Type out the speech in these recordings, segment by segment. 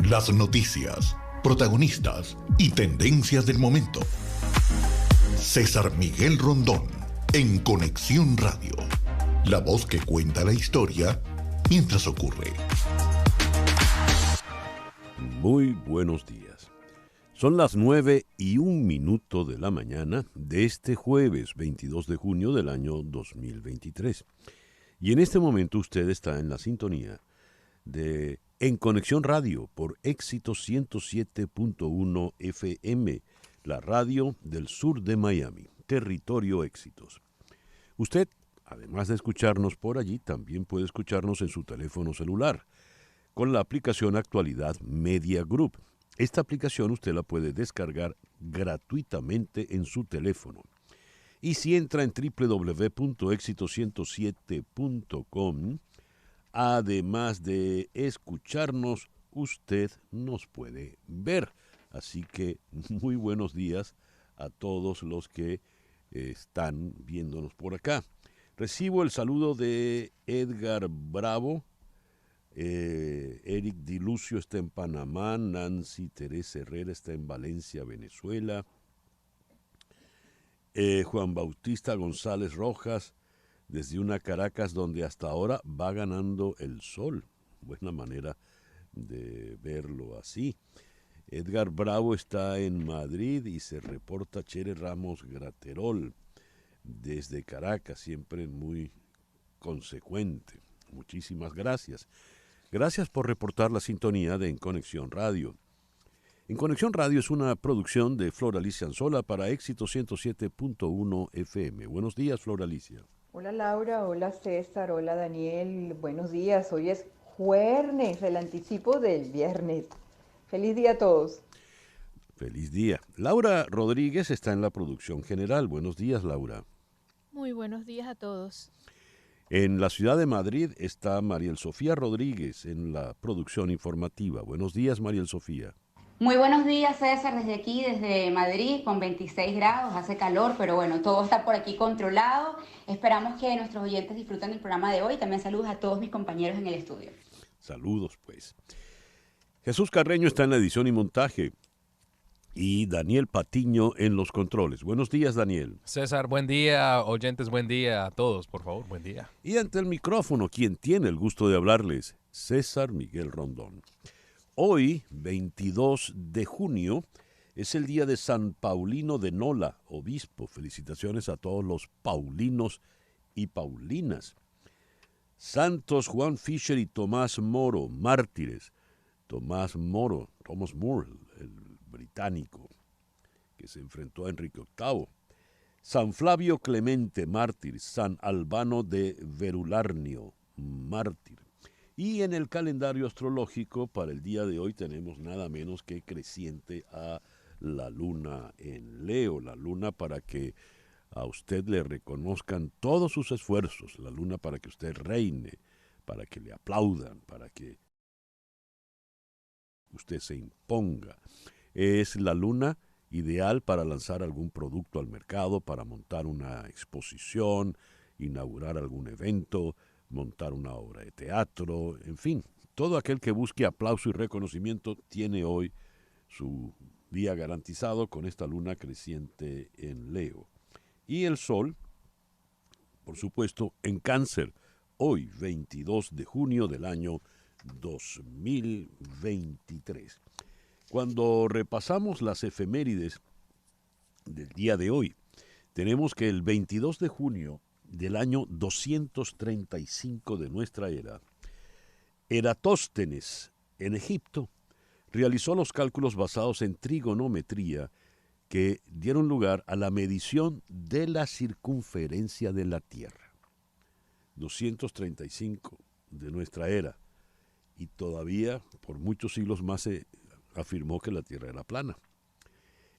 Las noticias, protagonistas y tendencias del momento. César Miguel Rondón, en Conexión Radio. La voz que cuenta la historia mientras ocurre. Muy buenos días. Son las 9:01 de la mañana de este jueves 22 de junio del año 2023. Y en este momento usted está en la sintonía de En Conexión Radio por Éxito 107.1 FM, la radio del sur de Miami, Territorio Éxitos. Usted, además de escucharnos por allí, también puede escucharnos en su teléfono celular con la aplicación Actualidad Media Group. Esta aplicación usted la puede descargar gratuitamente en su teléfono. Y si entra en www.exito107.com, además de escucharnos, usted nos puede ver. Así que muy buenos días a todos los que están viéndonos por acá. Recibo el saludo de Edgar Bravo. Eric Dilucio está en Panamá. Nancy Teresa Herrera está en Valencia, Venezuela. Juan Bautista González Rojas desde una Caracas donde hasta ahora va ganando el sol. Buena manera de verlo así. Edgar Bravo está en Madrid y se reporta Chere Ramos Graterol desde Caracas, siempre muy consecuente. Muchísimas gracias. Gracias por reportar la sintonía de En Conexión Radio. En Conexión Radio es una producción de Flor Alicia Anzola para Éxito 107.1 FM. Buenos días, Flor Alicia. Hola Laura, hola César, hola Daniel, buenos días. Hoy es jueves, el anticipo del viernes. Feliz día a todos. Feliz día. Laura Rodríguez está en la producción general. Buenos días, Laura. Muy buenos días a todos. En la ciudad de Madrid está Mariel Sofía Rodríguez en la producción informativa. Buenos días, Mariel Sofía. Muy buenos días, César, desde aquí, desde Madrid, con 26 grados, hace calor, pero bueno, todo está por aquí controlado. Esperamos que nuestros oyentes disfruten del programa de hoy. También saludos a todos mis compañeros en el estudio. Saludos, pues. Jesús Carreño está en la edición y montaje y Daniel Patiño en los controles. Buenos días, Daniel. César, buen día. Oyentes, buen día a todos, por favor, buen día. Y ante el micrófono, quien tiene el gusto de hablarles, César Miguel Rondón. Hoy, 22 de junio, es el día de San Paulino de Nola, obispo. Felicitaciones a todos los paulinos y paulinas. Santos Juan Fisher y Tomás Moro, mártires. Thomas More, el británico, que se enfrentó a Enrique VIII. San Flavio Clemente, mártir. San Albano de Verularnio, mártir. Y en el calendario astrológico para el día de hoy tenemos nada menos que creciente a la luna en Leo, la luna para que a usted le reconozcan todos sus esfuerzos, la luna para que usted reine, para que le aplaudan, para que usted se imponga. Es la luna ideal para lanzar algún producto al mercado, para montar una exposición, inaugurar algún evento, montar una obra de teatro, en fin, todo aquel que busque aplauso y reconocimiento tiene hoy su día garantizado con esta luna creciente en Leo. Y el sol, por supuesto, en Cáncer, hoy 22 de junio del año 2023. Cuando repasamos las efemérides del día de hoy, tenemos que el 22 de junio del año 235 de nuestra era, Eratóstenes, en Egipto, realizó los cálculos basados en trigonometría que dieron lugar a la medición de la circunferencia de la Tierra. 235 de nuestra era. Y todavía, por muchos siglos más, se afirmó que la Tierra era plana.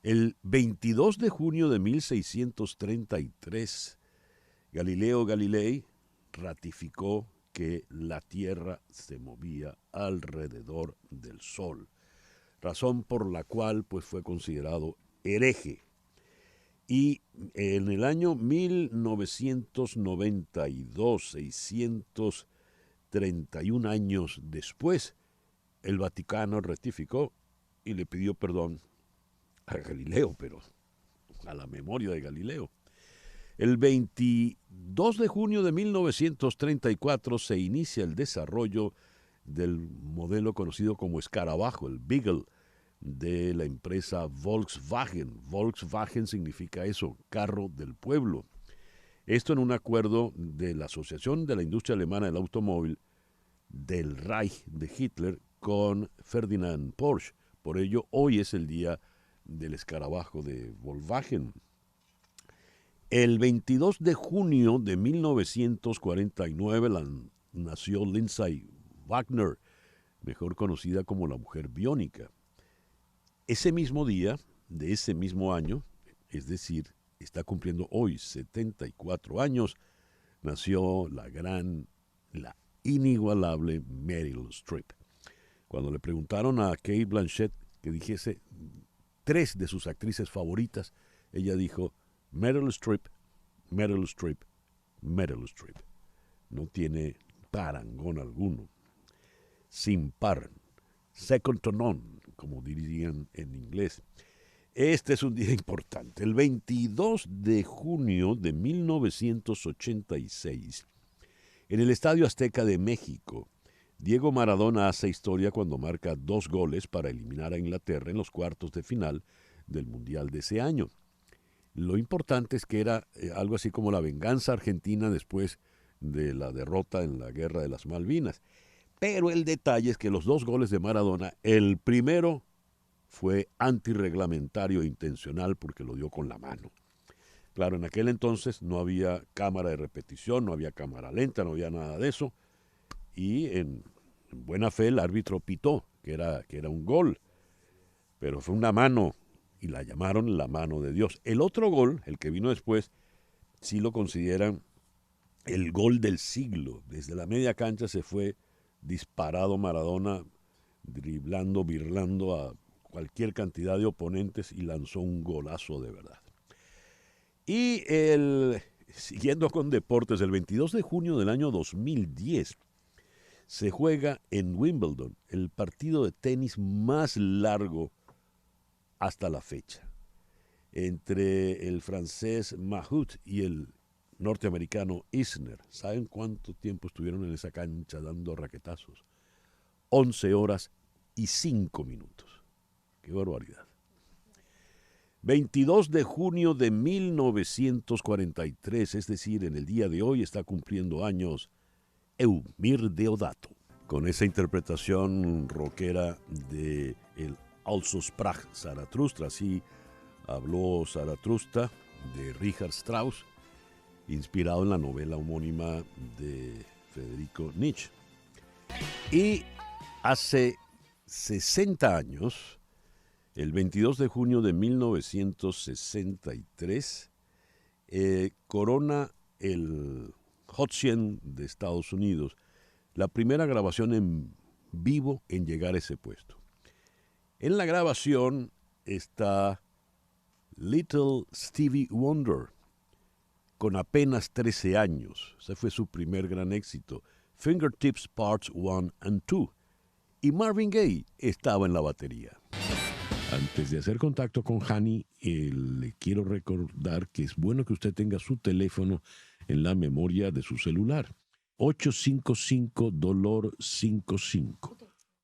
El 22 de junio de 1633, Galileo Galilei ratificó que la Tierra se movía alrededor del Sol, razón por la cual pues, fue considerado hereje. Y en el año 1992, 631 años después, el Vaticano rectificó y le pidió perdón a Galileo, pero a la memoria de Galileo. El 22 de junio de 1934 se inicia el desarrollo del modelo conocido como escarabajo, el Beagle, de la empresa Volkswagen. Volkswagen significa eso, carro del pueblo. Esto en un acuerdo de la Asociación de la Industria Alemana del Automóvil del Reich de Hitler con Ferdinand Porsche. Por ello, hoy es el día del escarabajo de Volkswagen. El 22 de junio de 1949 nació Lindsay Wagner, mejor conocida como la mujer biónica. Ese mismo día, de ese mismo año, es decir, está cumpliendo hoy 74 años, nació la inigualable Meryl Streep. Cuando le preguntaron a Cate Blanchett que dijese 3 de sus actrices favoritas, ella dijo Meryl Streep, Meryl Streep, Meryl Streep. No tiene parangón alguno. Sin par. Second to none, como dirían en inglés. Este es un día importante. El 22 de junio de 1986, en el Estadio Azteca de México, Diego Maradona hace historia cuando marca 2 goles para eliminar a Inglaterra en los cuartos de final del Mundial de ese año. Lo importante es que era algo así como la venganza argentina después de la derrota en la Guerra de las Malvinas. Pero el detalle es que los 2 goles de Maradona, el primero fue antirreglamentario e intencional porque lo dio con la mano. Claro, en aquel entonces no había cámara de repetición, no había cámara lenta, no había nada de eso. Y en buena fe el árbitro pitó que era un gol. Pero fue una mano y la llamaron la mano de Dios. El otro gol, el que vino después, sí lo consideran el gol del siglo. Desde la media cancha se fue disparado Maradona, driblando, birlando a cualquier cantidad de oponentes y lanzó un golazo de verdad. Y siguiendo con deportes, el 22 de junio del año 2010 se juega en Wimbledon el partido de tenis más largo hasta la fecha, entre el francés Mahut y el norteamericano Isner. ¿Saben cuánto tiempo estuvieron en esa cancha dando raquetazos? 11 horas y 5 minutos. ¡Qué barbaridad! 22 de junio de 1943, es decir, en el día de hoy está cumpliendo años Eumir Deodato, con esa interpretación rockera de el Also sprach Zarathustra, así habló Zarathustra, de Richard Strauss, inspirado en la novela homónima de Federico Nietzsche. Y hace 60 años, el 22 de junio de 1963, corona el Hot 100 de Estados Unidos, la primera grabación en vivo en llegar a ese puesto. En la grabación está Little Stevie Wonder, con apenas 13 años. Ese fue su primer gran éxito, Fingertips Parts 1 and 2. Y Marvin Gaye estaba en la batería. Antes de hacer contacto con Hani, le quiero recordar que es bueno que usted tenga su teléfono en la memoria de su celular. 855-DOLOR-55.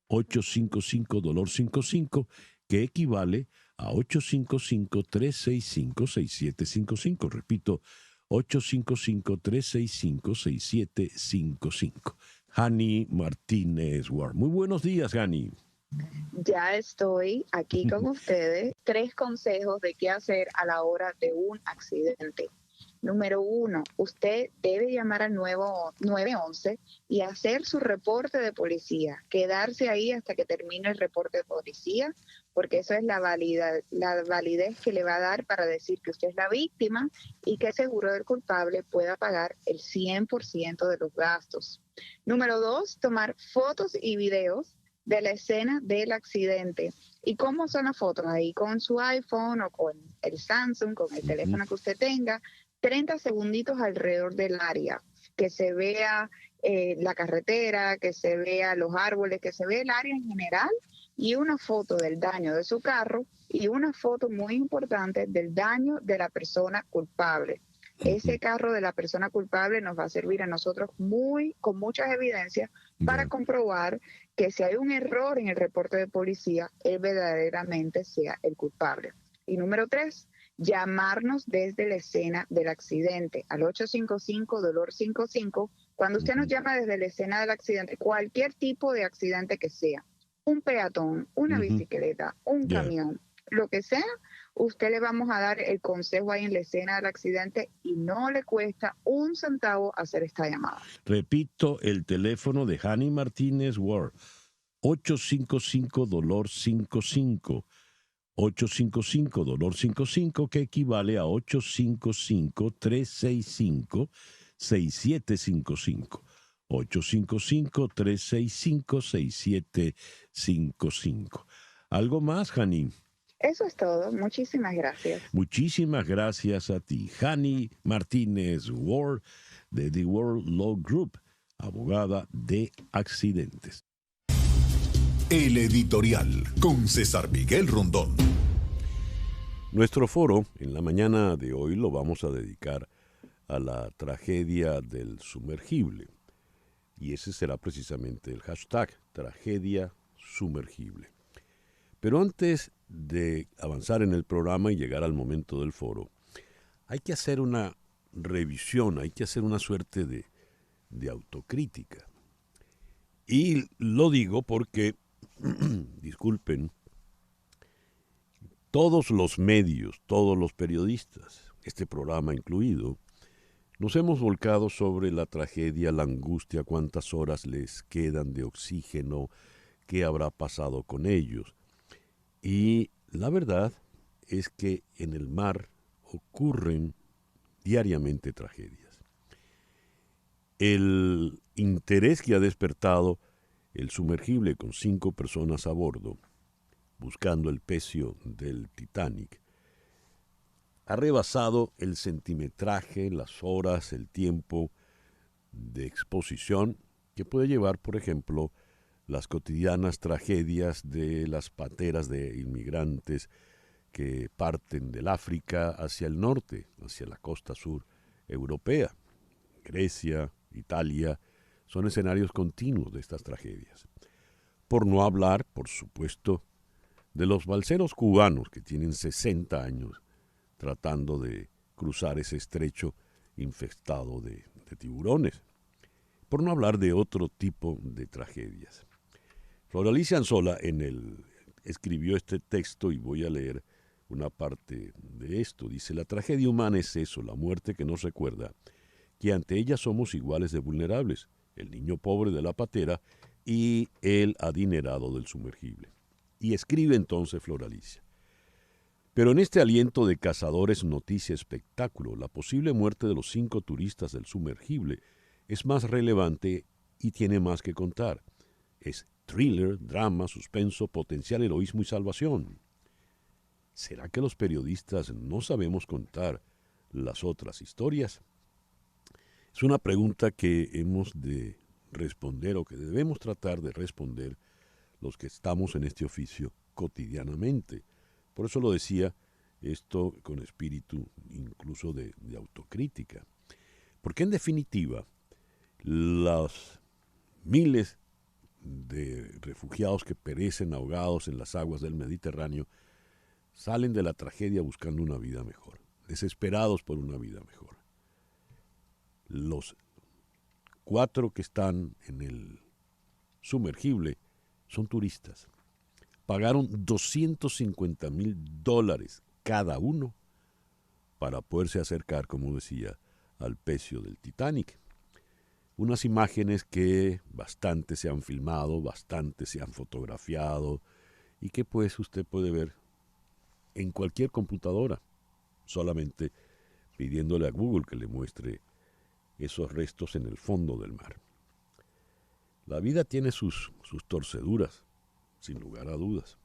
855-DOLOR-55, que equivale a 855-365-6755. Repito, 855-365-6755. Hani Martínez Ward. Muy buenos días, Hani. Ya estoy aquí con ustedes. 3 consejos de qué hacer a la hora de un accidente. Número 1, usted debe llamar al 911 y hacer su reporte de policía. Quedarse ahí hasta que termine el reporte de policía, porque eso es la validez que le va a dar para decir que usted es la víctima y que el seguro del culpable pueda pagar el 100% de los gastos. Número 2, tomar fotos y videos de la escena del accidente. ¿Y cómo son las fotos? Ahí con su iPhone o con el Samsung, con el teléfono que usted tenga, 30 segunditos alrededor del área, que se vea la carretera, que se vea los árboles, que se vea el área en general y una foto del daño de su carro y una foto muy importante del daño de la persona culpable. Ese carro de la persona culpable nos va a servir a nosotros con muchas evidencias para comprobar que si hay un error en el reporte de policía, él verdaderamente sea el culpable. Y número 3, llamarnos desde la escena del accidente al 855-DOLOR-55. Cuando usted nos llama desde la escena del accidente, cualquier tipo de accidente que sea, un peatón, una bicicleta, un camión, lo que sea, usted le vamos a dar el consejo ahí en la escena del accidente y no le cuesta un centavo hacer esta llamada. Repito, el teléfono de Hani Martínez Ward, 855-DOLOR-55. 855-DOLOR-55, que equivale a 855-365-6755. 855-365-6755. ¿Algo más, Hani? Eso es todo. Muchísimas gracias. Muchísimas gracias a ti. Hani Martínez Ward, de The World Law Group, abogada de accidentes. El editorial con César Miguel Rondón. Nuestro foro en la mañana de hoy lo vamos a dedicar a la tragedia del sumergible. Y ese será precisamente el hashtag, tragedia sumergible. Pero antes de avanzar en el programa y llegar al momento del foro, hay que hacer una revisión, hay que hacer una suerte de autocrítica. Y lo digo porque, disculpen, todos los medios, todos los periodistas, este programa incluido, nos hemos volcado sobre la tragedia, la angustia, cuántas horas les quedan de oxígeno, qué habrá pasado con ellos. Y la verdad es que en el mar ocurren diariamente tragedias. El interés que ha despertado el sumergible con 5 personas a bordo, buscando el pecio del Titanic, ha rebasado el centimetraje, las horas, el tiempo de exposición que puede llevar, por ejemplo, las cotidianas tragedias de las pateras de inmigrantes que parten del África hacia el norte, hacia la costa sur europea. Grecia, Italia, son escenarios continuos de estas tragedias. Por no hablar, por supuesto, de los balseros cubanos que tienen 60 años tratando de cruzar ese estrecho infestado de tiburones. Por no hablar de otro tipo de tragedias. Floralicia Anzola escribió este texto y voy a leer una parte de esto. Dice: la tragedia humana es eso, la muerte que nos recuerda que ante ella somos iguales de vulnerables, el niño pobre de la patera y el adinerado del sumergible. Y escribe entonces Floralicia: pero en este aliento de cazadores, noticia, espectáculo, la posible muerte de los 5 turistas del sumergible es más relevante y tiene más que contar. Es thriller, drama, suspenso, potencial heroísmo y salvación. ¿Será que los periodistas no sabemos contar las otras historias? Es una pregunta que hemos de responder o que debemos tratar de responder los que estamos en este oficio cotidianamente. Por eso lo decía esto con espíritu incluso de autocrítica. Porque en definitiva, los miles de refugiados que perecen ahogados en las aguas del Mediterráneo salen de la tragedia buscando una vida mejor, desesperados por una vida mejor. Los 4 que están en el sumergible son turistas. Pagaron $250,000 cada uno para poderse acercar, como decía, al pecio del Titanic. Unas imágenes que bastante se han filmado, bastante se han fotografiado y que pues usted puede ver en cualquier computadora, solamente pidiéndole a Google que le muestre esos restos en el fondo del mar. La vida tiene sus torceduras, sin lugar a dudas.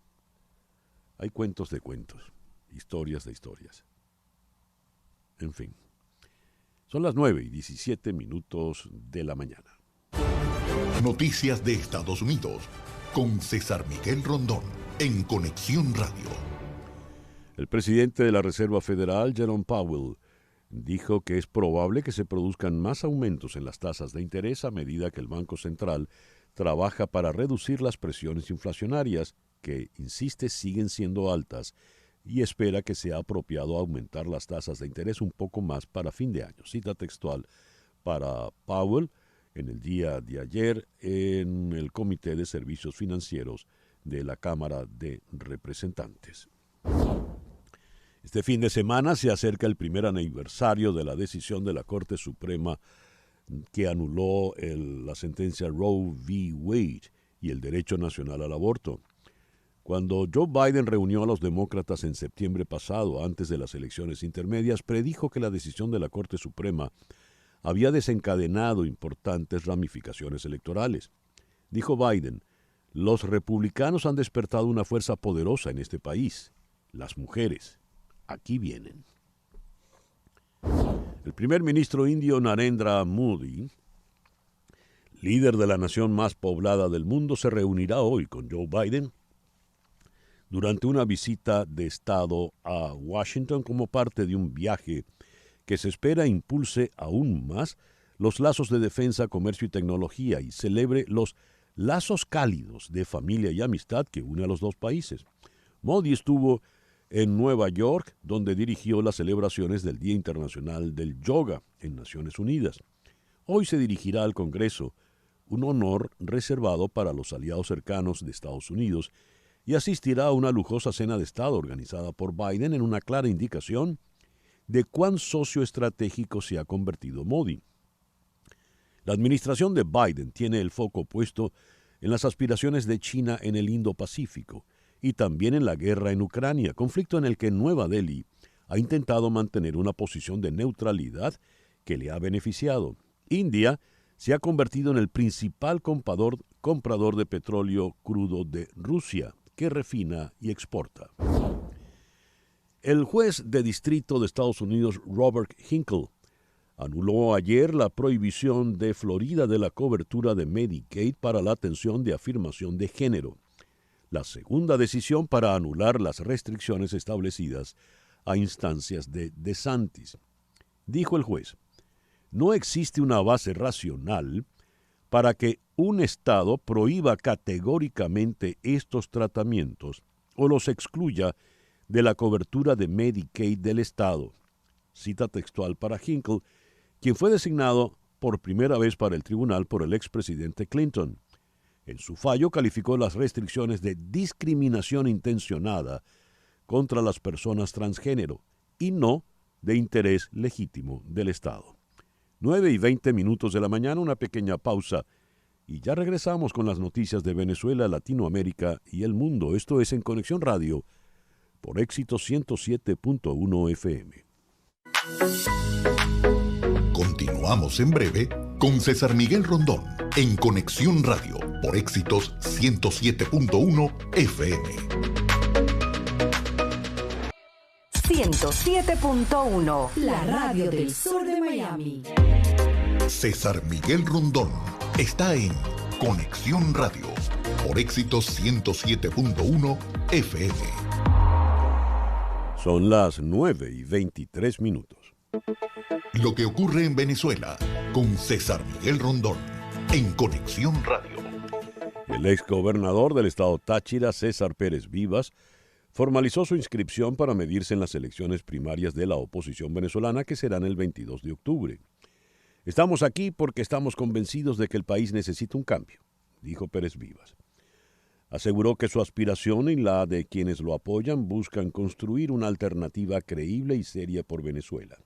Hay cuentos de cuentos, historias de historias. En fin, son las 9:17 de la mañana. Noticias de Estados Unidos con César Miguel Rondón en Conexión Radio. El presidente de la Reserva Federal, Jerome Powell, dijo que es probable que se produzcan más aumentos en las tasas de interés a medida que el Banco Central trabaja para reducir las presiones inflacionarias, que, insiste, siguen siendo altas, y espera que sea apropiado aumentar las tasas de interés un poco más para fin de año. Cita textual para Powell en el día de ayer en el Comité de Servicios Financieros de la Cámara de Representantes. Este fin de semana se acerca el primer aniversario de la decisión de la Corte Suprema que anuló la sentencia Roe v. Wade y el derecho nacional al aborto. Cuando Joe Biden reunió a los demócratas en septiembre pasado, antes de las elecciones intermedias, predijo que la decisión de la Corte Suprema había desencadenado importantes ramificaciones electorales. Dijo Biden, los republicanos han despertado una fuerza poderosa en este país, las mujeres. Aquí vienen. El primer ministro indio Narendra Modi, líder de la nación más poblada del mundo, se reunirá hoy con Joe Biden durante una visita de Estado a Washington como parte de un viaje que se espera impulse aún más los lazos de defensa, comercio y tecnología y celebre los lazos cálidos de familia y amistad que une a los dos países. Modi estuvo en Nueva York, donde dirigió las celebraciones del Día Internacional del Yoga en Naciones Unidas. Hoy se dirigirá al Congreso, un honor reservado para los aliados cercanos de Estados Unidos, y asistirá a una lujosa cena de Estado organizada por Biden en una clara indicación de cuán socio estratégico se ha convertido Modi. La administración de Biden tiene el foco puesto en las aspiraciones de China en el Indo-Pacífico y también en la guerra en Ucrania, conflicto en el que Nueva Delhi ha intentado mantener una posición de neutralidad que le ha beneficiado. India se ha convertido en el principal comprador de petróleo crudo de Rusia, que refina y exporta. El juez de distrito de Estados Unidos, Robert Hinkle, anuló ayer la prohibición de Florida de la cobertura de Medicaid para la atención de afirmación de género, la segunda decisión para anular las restricciones establecidas a instancias de DeSantis. Dijo el juez, no existe una base racional para que un Estado prohíba categóricamente estos tratamientos o los excluya de la cobertura de Medicaid del Estado. Cita textual para Hinkle, quien fue designado por primera vez para el tribunal por el expresidente Clinton. En su fallo calificó las restricciones de discriminación intencionada contra las personas transgénero y no de interés legítimo del Estado. 9:20 de la mañana, una pequeña pausa y ya regresamos con las noticias de Venezuela, Latinoamérica y el mundo. Esto es En Conexión Radio por Éxito 107.1 FM. Continuamos en breve con César Miguel Rondón en Conexión Radio por Éxitos 107.1 FM. 107.1, la radio del sur de Miami. César Miguel Rondón está en Conexión Radio por Éxitos 107.1 FM. Son las 9:23. Lo que ocurre en Venezuela con César Miguel Rondón en Conexión Radio. El exgobernador del estado Táchira, César Pérez Vivas, formalizó su inscripción para medirse en las elecciones primarias de la oposición venezolana que serán el 22 de octubre. Estamos aquí porque estamos convencidos de que el país necesita un cambio, dijo Pérez Vivas. Aseguró que su aspiración y la de quienes lo apoyan buscan construir una alternativa creíble y seria por Venezuela.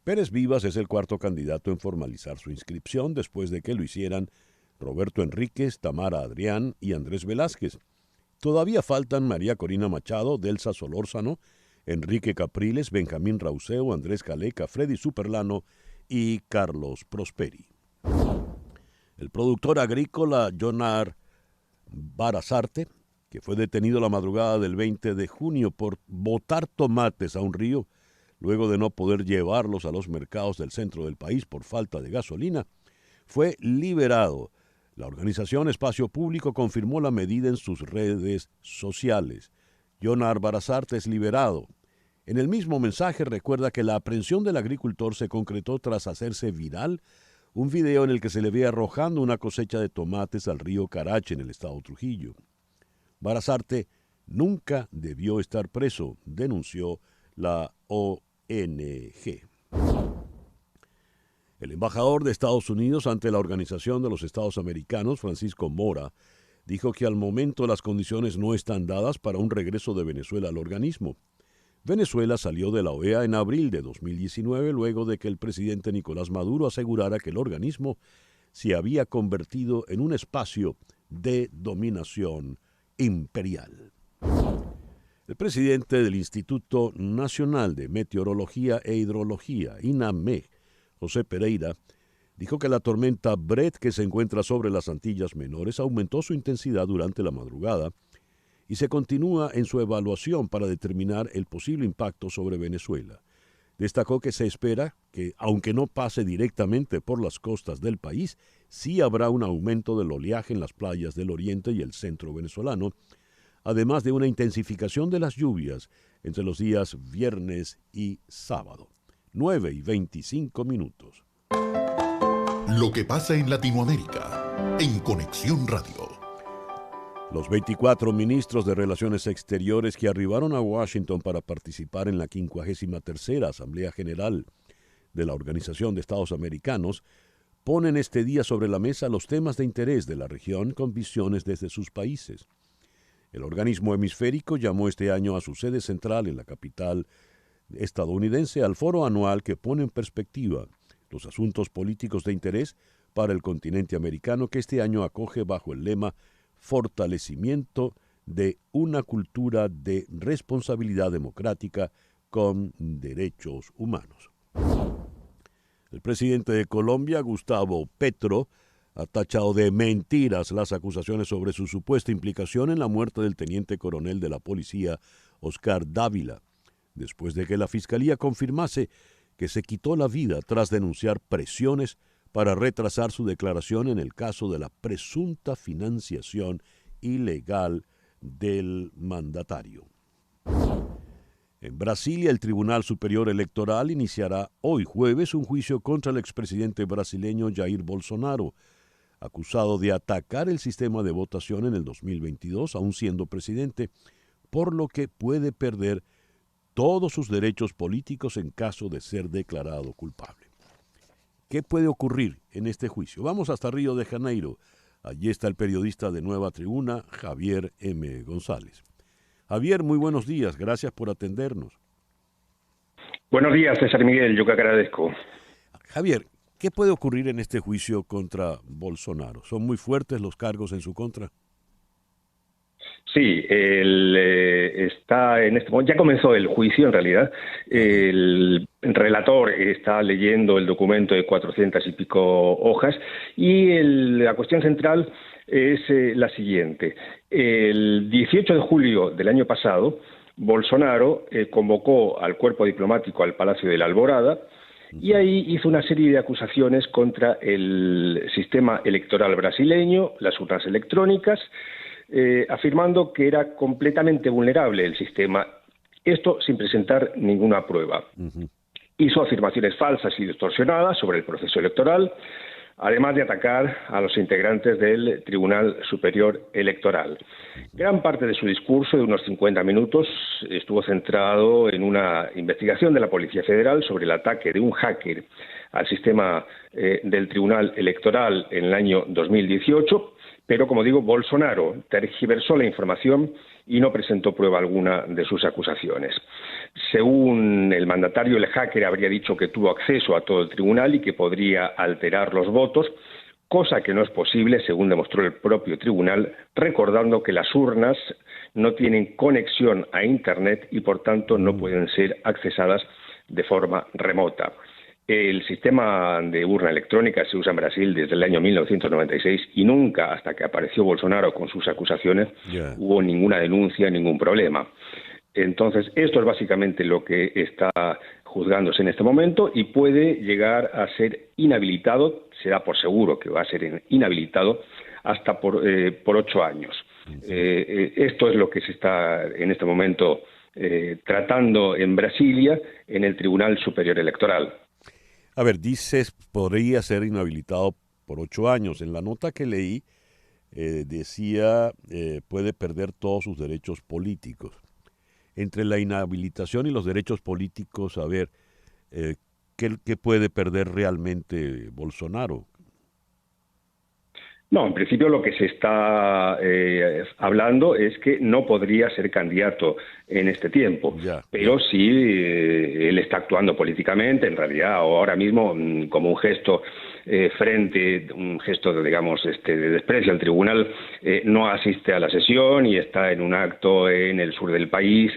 Pérez Vivas es el cuarto candidato en formalizar su inscripción después de que lo hicieran Roberto Enríquez, Tamara Adrián y Andrés Velázquez. Todavía faltan María Corina Machado, Delsa Solórzano, Enrique Capriles, Benjamín Rauseo, Andrés Caleca, Freddy Superlano y Carlos Prosperi. El productor agrícola Jonar Barazarte, que fue detenido la madrugada del 20 de junio por botar tomates a un río, luego de no poder llevarlos a los mercados del centro del país por falta de gasolina, fue liberado La organización Espacio Público confirmó la medida en sus redes sociales. Jonar Barazarte es liberado. En el mismo mensaje recuerda que la aprehensión del agricultor se concretó tras hacerse viral un video en el que se le ve arrojando una cosecha de tomates al río Carache en el estado Trujillo. Barazarte nunca debió estar preso, denunció la ONG. El embajador de Estados Unidos ante la Organización de los Estados Americanos, Francisco Mora, dijo que al momento las condiciones no están dadas para un regreso de Venezuela al organismo. Venezuela salió de la OEA en abril de 2019 luego de que el presidente Nicolás Maduro asegurara que el organismo se había convertido en un espacio de dominación imperial. El presidente del Instituto Nacional de Meteorología e Hidrología, INAME, José Pereira, dijo que la tormenta Bret, que se encuentra sobre las Antillas Menores, aumentó su intensidad durante la madrugada y se continúa en su evaluación para determinar el posible impacto sobre Venezuela. Destacó que se espera que, aunque no pase directamente por las costas del país, sí habrá un aumento del oleaje en las playas del oriente y el centro venezolano, además de una intensificación de las lluvias entre los días viernes y sábado. 9:25. Lo que pasa en Latinoamérica, en Conexión Radio. Los 24 ministros de Relaciones Exteriores que arribaron a Washington para participar en la 53ª Asamblea General de la Organización de Estados Americanos ponen este día sobre la mesa los temas de interés de la región con visiones desde sus países. El organismo hemisférico llamó este año a su sede central en la capital estadounidense al foro anual que pone en perspectiva los asuntos políticos de interés para el continente americano, que este año acoge bajo el lema Fortalecimiento de una cultura de responsabilidad democrática con derechos humanos. El presidente de Colombia, Gustavo Petro, ha tachado de mentiras las acusaciones sobre su supuesta implicación en la muerte del teniente coronel de la policía, Oscar Dávila, después de que la Fiscalía confirmase que se quitó la vida tras denunciar presiones para retrasar su declaración en el caso de la presunta financiación ilegal del mandatario. En Brasilia, el Tribunal Superior Electoral iniciará hoy jueves un juicio contra el expresidente brasileño Jair Bolsonaro, acusado de atacar el sistema de votación en el 2022, aún siendo presidente, por lo que puede perder todos sus derechos políticos en caso de ser declarado culpable. ¿Qué puede ocurrir en este juicio? Vamos hasta Río de Janeiro. Allí está el periodista de Nueva Tribuna, Javier M. González. Javier, muy buenos días. Gracias por atendernos. Buenos días, César Miguel. Yo que agradezco. Javier, ¿qué puede ocurrir en este juicio contra Bolsonaro? ¿Son muy fuertes los cargos en su contra? Sí, está en este momento, ya comenzó el juicio en realidad. El relator está leyendo el documento de 400 y pico hojas y la cuestión central es la siguiente. El 18 de julio del año pasado, Bolsonaro convocó al cuerpo diplomático al Palacio de la Alborada y ahí hizo una serie de acusaciones contra el sistema electoral brasileño, las urnas electrónicas, afirmando que era completamente vulnerable el sistema, esto sin presentar ninguna prueba. Hizo afirmaciones falsas y distorsionadas sobre el proceso electoral, además de atacar a los integrantes del Tribunal Superior Electoral. Gran parte de su discurso, de unos 50 minutos, estuvo centrado en una investigación de la Policía Federal sobre el ataque de un hacker al sistema del Tribunal Electoral en el año 2018, pero, como digo, Bolsonaro tergiversó la información y no presentó prueba alguna de sus acusaciones. Según el mandatario, el hacker habría dicho que tuvo acceso a todo el tribunal y que podría alterar los votos, cosa que no es posible, según demostró el propio tribunal, recordando que las urnas no tienen conexión a Internet y, por tanto, no pueden ser accesadas de forma remota. El sistema de urna electrónica se usa en Brasil desde el año 1996 y nunca, hasta que apareció Bolsonaro con sus acusaciones, hubo ninguna denuncia, ningún problema. Entonces, esto es básicamente lo que está juzgándose en este momento y puede llegar a ser inhabilitado, se da por seguro que va a ser inhabilitado, hasta por 8 años. Esto es lo que se está en este momento tratando en Brasilia, en el Tribunal Superior Electoral. A ver, dices, podría ser inhabilitado por 8 años. En la nota que leí decía, puede perder todos sus derechos políticos. Entre la inhabilitación y los derechos políticos, a ver, ¿qué puede perder realmente Bolsonaro? No, en principio lo que se está hablando es que no podría ser candidato en este tiempo, pero sí él está actuando políticamente, en realidad, o ahora mismo como un gesto un gesto, digamos, de desprecio al tribunal, no asiste a la sesión y está en un acto en el sur del país.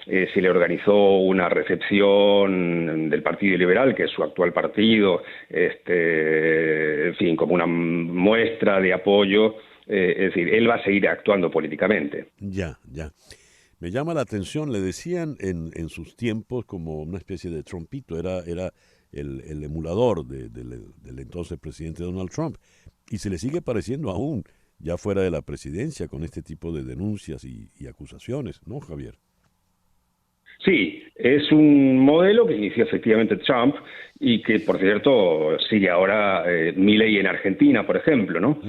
Se le organizó una recepción del Partido Liberal, que es su actual partido, en fin, como una muestra de apoyo. Es decir, él va a seguir actuando políticamente. Ya. Me llama la atención, le decían en sus tiempos como una especie de Trumpito, era el emulador del entonces presidente Donald Trump, y se le sigue pareciendo aún, ya fuera de la presidencia, con este tipo de denuncias y acusaciones, ¿no, Javier? Sí, es un modelo que inició efectivamente Trump y que, por cierto, sigue ahora Milei en Argentina, por ejemplo, ¿no?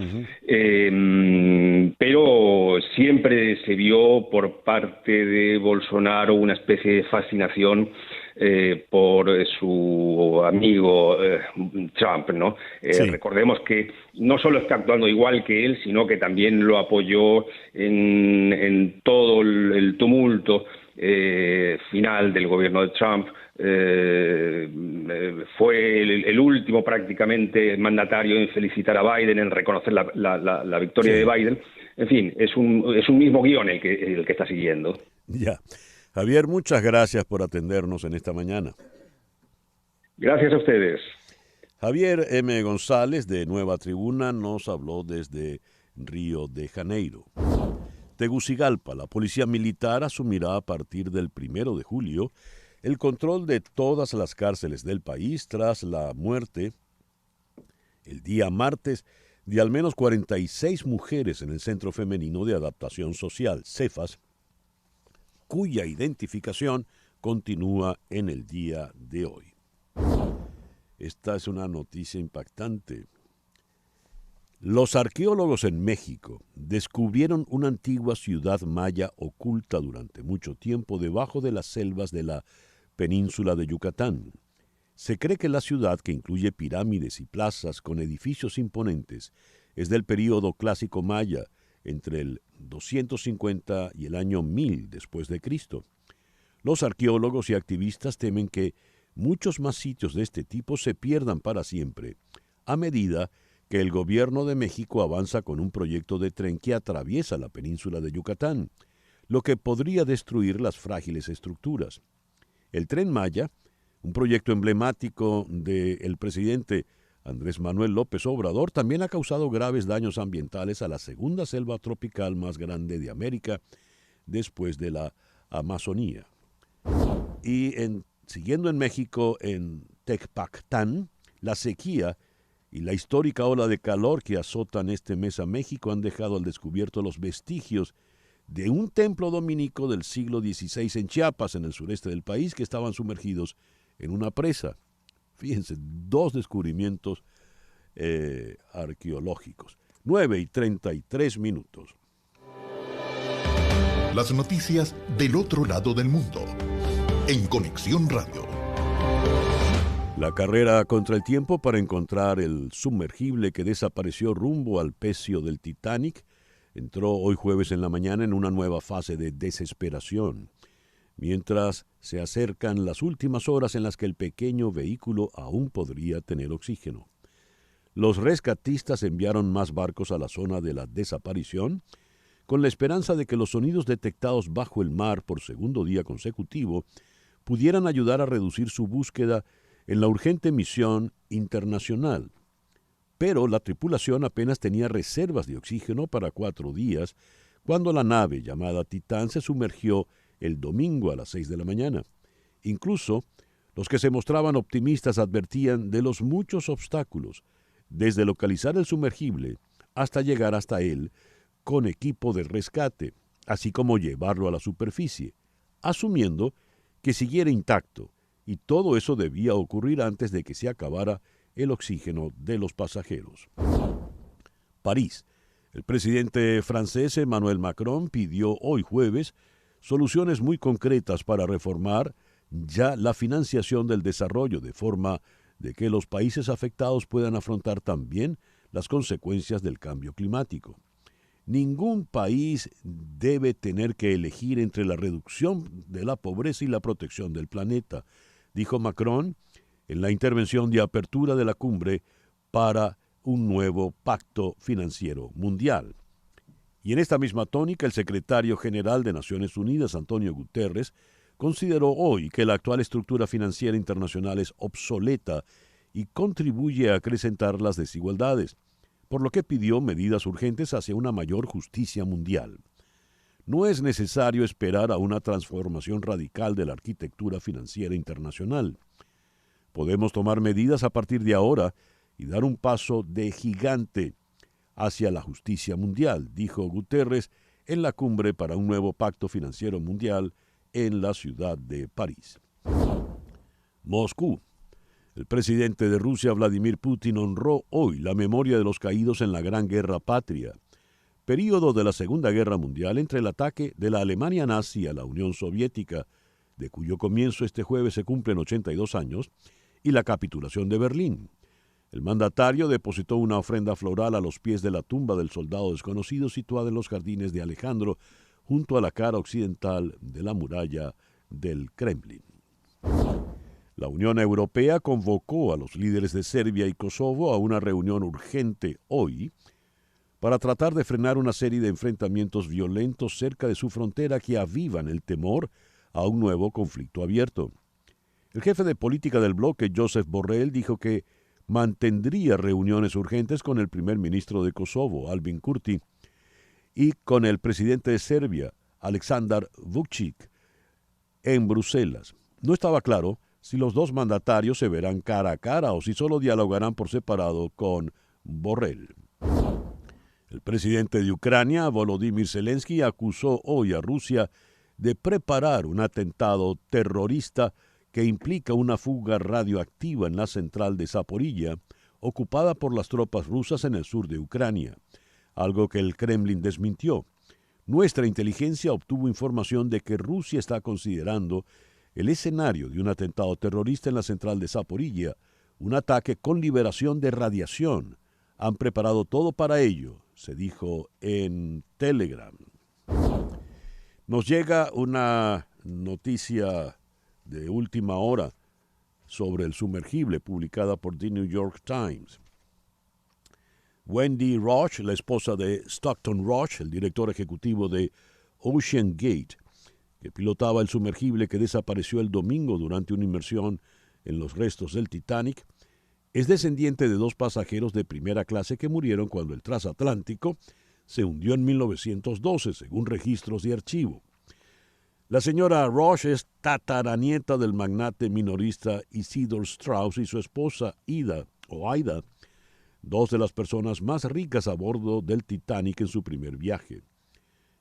Pero siempre se vio por parte de Bolsonaro una especie de fascinación por su amigo Trump, ¿no? Sí. Recordemos que no solo está actuando igual que él, sino que también lo apoyó en todo el tumulto final del gobierno de Trump. Fue el último prácticamente mandatario en felicitar a Biden, en reconocer la victoria de Biden. En fin, es un mismo guión el que está siguiendo. Ya. Javier, muchas gracias por atendernos en esta mañana. Gracias a ustedes. Javier M. González, de Nueva Tribuna, nos habló desde Río de Janeiro. Tegucigalpa, la policía militar asumirá a partir del 1 de julio el control de todas las cárceles del país tras la muerte, el día martes, de al menos 46 mujeres en el Centro Femenino de Adaptación Social, CEFAS, cuya identificación continúa en el día de hoy. Esta es una noticia impactante. Los arqueólogos en México descubrieron una antigua ciudad maya oculta durante mucho tiempo debajo de las selvas de la península de Yucatán. Se cree que la ciudad, que incluye pirámides y plazas con edificios imponentes, es del período clásico maya, entre el 250 y el año 1000 después de Cristo. Los arqueólogos y activistas temen que muchos más sitios de este tipo se pierdan para siempre, a medida que el gobierno de México avanza con un proyecto de tren que atraviesa la península de Yucatán, lo que podría destruir las frágiles estructuras. El Tren Maya, un proyecto emblemático del presidente Andrés Manuel López Obrador, también ha causado graves daños ambientales a la segunda selva tropical más grande de América, después de la Amazonía. Y siguiendo en México, en Tecpactán, la sequía y la histórica ola de calor que azotan este mes a México han dejado al descubierto los vestigios de un templo dominico del siglo XVI en Chiapas, en el sureste del país, que estaban sumergidos en una presa. Fíjense, 2 descubrimientos arqueológicos. 9:33. Las noticias del otro lado del mundo. En Conexión Radio. La carrera contra el tiempo para encontrar el sumergible que desapareció rumbo al pecio del Titanic entró hoy jueves en la mañana en una nueva fase de desesperación, mientras se acercan las últimas horas en las que el pequeño vehículo aún podría tener oxígeno. Los rescatistas enviaron más barcos a la zona de la desaparición, con la esperanza de que los sonidos detectados bajo el mar por segundo día consecutivo pudieran ayudar a reducir su búsqueda en la urgente misión internacional. Pero la tripulación apenas tenía reservas de oxígeno para 4 días cuando la nave llamada Titán se sumergió el domingo a las 6 de la mañana. Incluso los que se mostraban optimistas advertían de los muchos obstáculos, desde localizar el sumergible hasta llegar hasta él con equipo de rescate, así como llevarlo a la superficie, asumiendo que siguiera intacto, y todo eso debía ocurrir antes de que se acabara el oxígeno de los pasajeros. París. El presidente francés Emmanuel Macron pidió hoy jueves soluciones muy concretas para reformar ya la financiación del desarrollo, de forma de que los países afectados puedan afrontar también las consecuencias del cambio climático. Ningún país debe tener que elegir entre la reducción de la pobreza y la protección del planeta, dijo Macron en la intervención de apertura de la cumbre para un nuevo pacto financiero mundial. Y en esta misma tónica, el secretario general de Naciones Unidas, Antonio Guterres, consideró hoy que la actual estructura financiera internacional es obsoleta y contribuye a acrecentar las desigualdades, por lo que pidió medidas urgentes hacia una mayor justicia mundial. No es necesario esperar a una transformación radical de la arquitectura financiera internacional. Podemos tomar medidas a partir de ahora y dar un paso de gigante hacia la justicia mundial, dijo Guterres en la cumbre para un nuevo pacto financiero mundial en la ciudad de París. Moscú. El presidente de Rusia, Vladimir Putin, honró hoy la memoria de los caídos en la Gran Guerra Patria, período de la Segunda Guerra Mundial entre el ataque de la Alemania nazi a la Unión Soviética, de cuyo comienzo este jueves se cumplen 82 años, y la capitulación de Berlín. El mandatario depositó una ofrenda floral a los pies de la tumba del soldado desconocido situada en los jardines de Alejandro, junto a la cara occidental de la muralla del Kremlin. La Unión Europea convocó a los líderes de Serbia y Kosovo a una reunión urgente hoy para tratar de frenar una serie de enfrentamientos violentos cerca de su frontera que avivan el temor a un nuevo conflicto abierto. El jefe de política del bloque, Josep Borrell, dijo que mantendría reuniones urgentes con el primer ministro de Kosovo, Albin Kurti, y con el presidente de Serbia, Aleksandar Vučić, en Bruselas. No estaba claro si los dos mandatarios se verán cara a cara o si solo dialogarán por separado con Borrell. El presidente de Ucrania, Volodymyr Zelensky, acusó hoy a Rusia de preparar un atentado terrorista que implica una fuga radioactiva en la central de Zaporilla, ocupada por las tropas rusas en el sur de Ucrania, algo que el Kremlin desmintió. Nuestra inteligencia obtuvo información de que Rusia está considerando el escenario de un atentado terrorista en la central de Zaporilla, un ataque con liberación de radiación. Han preparado todo para ello, se dijo en Telegram. Nos llega una noticia de última hora sobre el sumergible publicada por The New York Times. Wendy Roche, la esposa de Stockton Roche, el director ejecutivo de Ocean Gate, que pilotaba el sumergible que desapareció el domingo durante una inmersión en los restos del Titanic, es descendiente de dos pasajeros de primera clase que murieron cuando el transatlántico se hundió en 1912, según registros de archivo. La señora Roche es tataranieta del magnate minorista Isidor Straus y su esposa Aida, dos de las personas más ricas a bordo del Titanic en su primer viaje.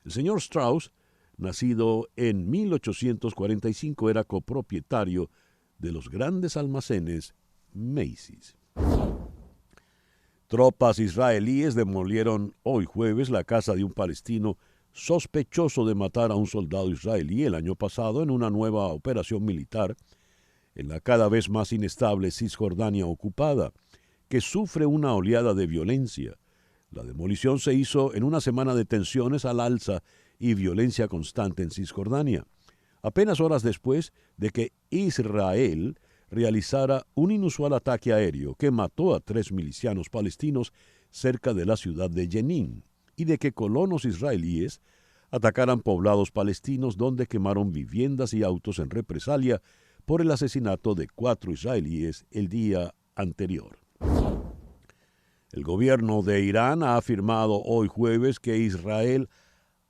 El señor Straus, nacido en 1845, era copropietario de los grandes almacenes Macy's. Tropas israelíes demolieron hoy jueves la casa de un palestino sospechoso de matar a un soldado israelí el año pasado en una nueva operación militar en la cada vez más inestable Cisjordania ocupada, que sufre una oleada de violencia. La demolición se hizo en una semana de tensiones al alza y violencia constante en Cisjordania, apenas horas después de que Israel realizara un inusual ataque aéreo que mató a 3 milicianos palestinos cerca de la ciudad de Jenin, y de que colonos israelíes atacaran poblados palestinos donde quemaron viviendas y autos en represalia por el asesinato de 4 israelíes el día anterior. El gobierno de Irán ha afirmado hoy jueves que Israel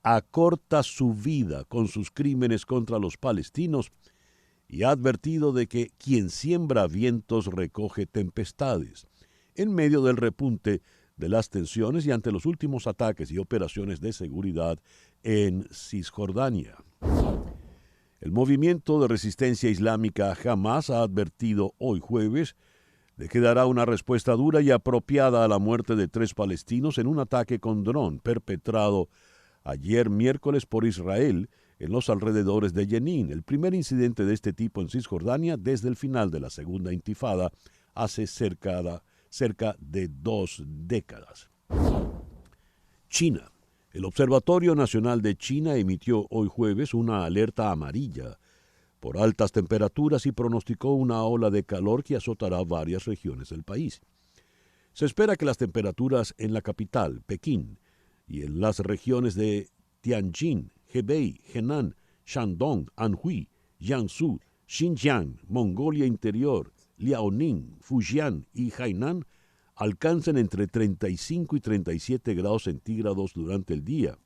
acorta su vida con sus crímenes contra los palestinos y ha advertido de que quien siembra vientos recoge tempestades, en medio del repunte de las tensiones y ante los últimos ataques y operaciones de seguridad en Cisjordania. El movimiento de resistencia islámica Hamas ha advertido hoy jueves de que dará una respuesta dura y apropiada a la muerte de 3 palestinos en un ataque con dron perpetrado ayer miércoles por Israel en los alrededores de Jenin, el primer incidente de este tipo en Cisjordania desde el final de la Segunda Intifada hace cerca de 2 décadas. China. El Observatorio Nacional de China emitió hoy jueves una alerta amarilla por altas temperaturas y pronosticó una ola de calor que azotará varias regiones del país. Se espera que las temperaturas en la capital, Pekín, y en las regiones de Tianjin, Hebei, Henan, Shandong, Anhui, Jiangsu, Xinjiang, Mongolia Interior, Liaoning, Fujian y Hainan alcancen entre 35 y 37 grados centígrados durante el día,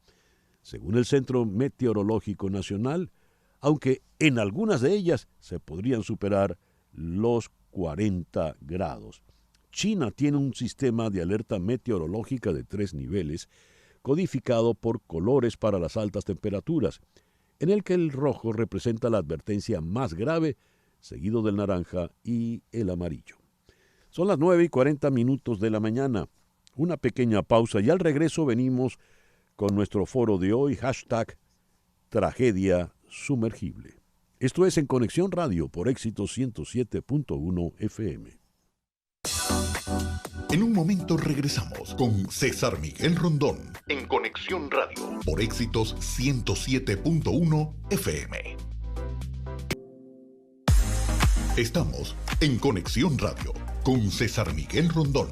según el Centro Meteorológico Nacional, aunque en algunas de ellas se podrían superar los 40 grados. China tiene un sistema de alerta meteorológica de 3 niveles, codificado por colores para las altas temperaturas, en el que el rojo representa la advertencia más grave, seguido del naranja y el amarillo. Son las 9:40 de la mañana. Una pequeña pausa y al regreso venimos con nuestro foro de hoy, #Tragedia Sumergible. Esto es En Conexión Radio por Éxito 107.1 FM. En un momento regresamos con César Miguel Rondón en Conexión Radio por Éxitos 107.1 FM. Estamos en Conexión Radio con César Miguel Rondón.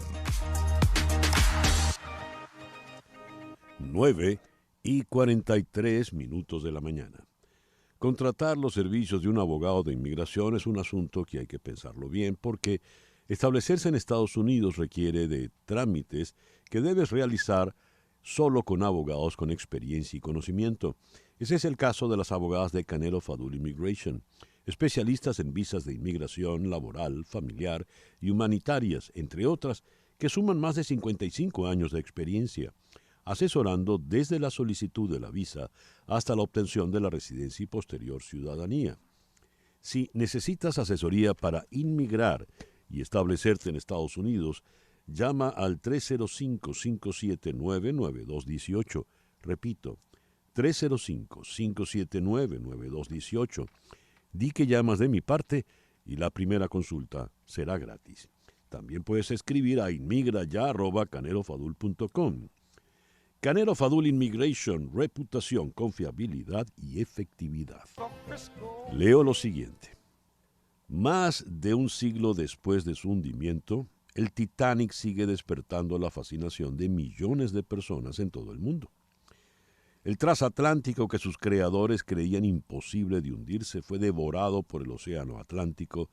9:43 de la mañana. Contratar los servicios de un abogado de inmigración es un asunto que hay que pensarlo bien porque establecerse en Estados Unidos requiere de trámites que debes realizar solo con abogados con experiencia y conocimiento. Ese es el caso de las abogadas de Canelo Fadul Immigration, especialistas en visas de inmigración, laboral, familiar y humanitarias, entre otras, que suman más de 55 años de experiencia, asesorando desde la solicitud de la visa hasta la obtención de la residencia y posterior ciudadanía. Si necesitas asesoría para inmigrar y establecerte en Estados Unidos, llama al 305-579-9218. Repito, 305-579-9218. Di que llamas de mi parte y la primera consulta será gratis. También puedes escribir a inmigraya@canelofadul.com. Canelo Fadul Immigration, reputación, confiabilidad y efectividad. Leo lo siguiente. Más de un siglo después de su hundimiento, el Titanic sigue despertando la fascinación de millones de personas en todo el mundo. El transatlántico que sus creadores creían imposible de hundirse fue devorado por el Océano Atlántico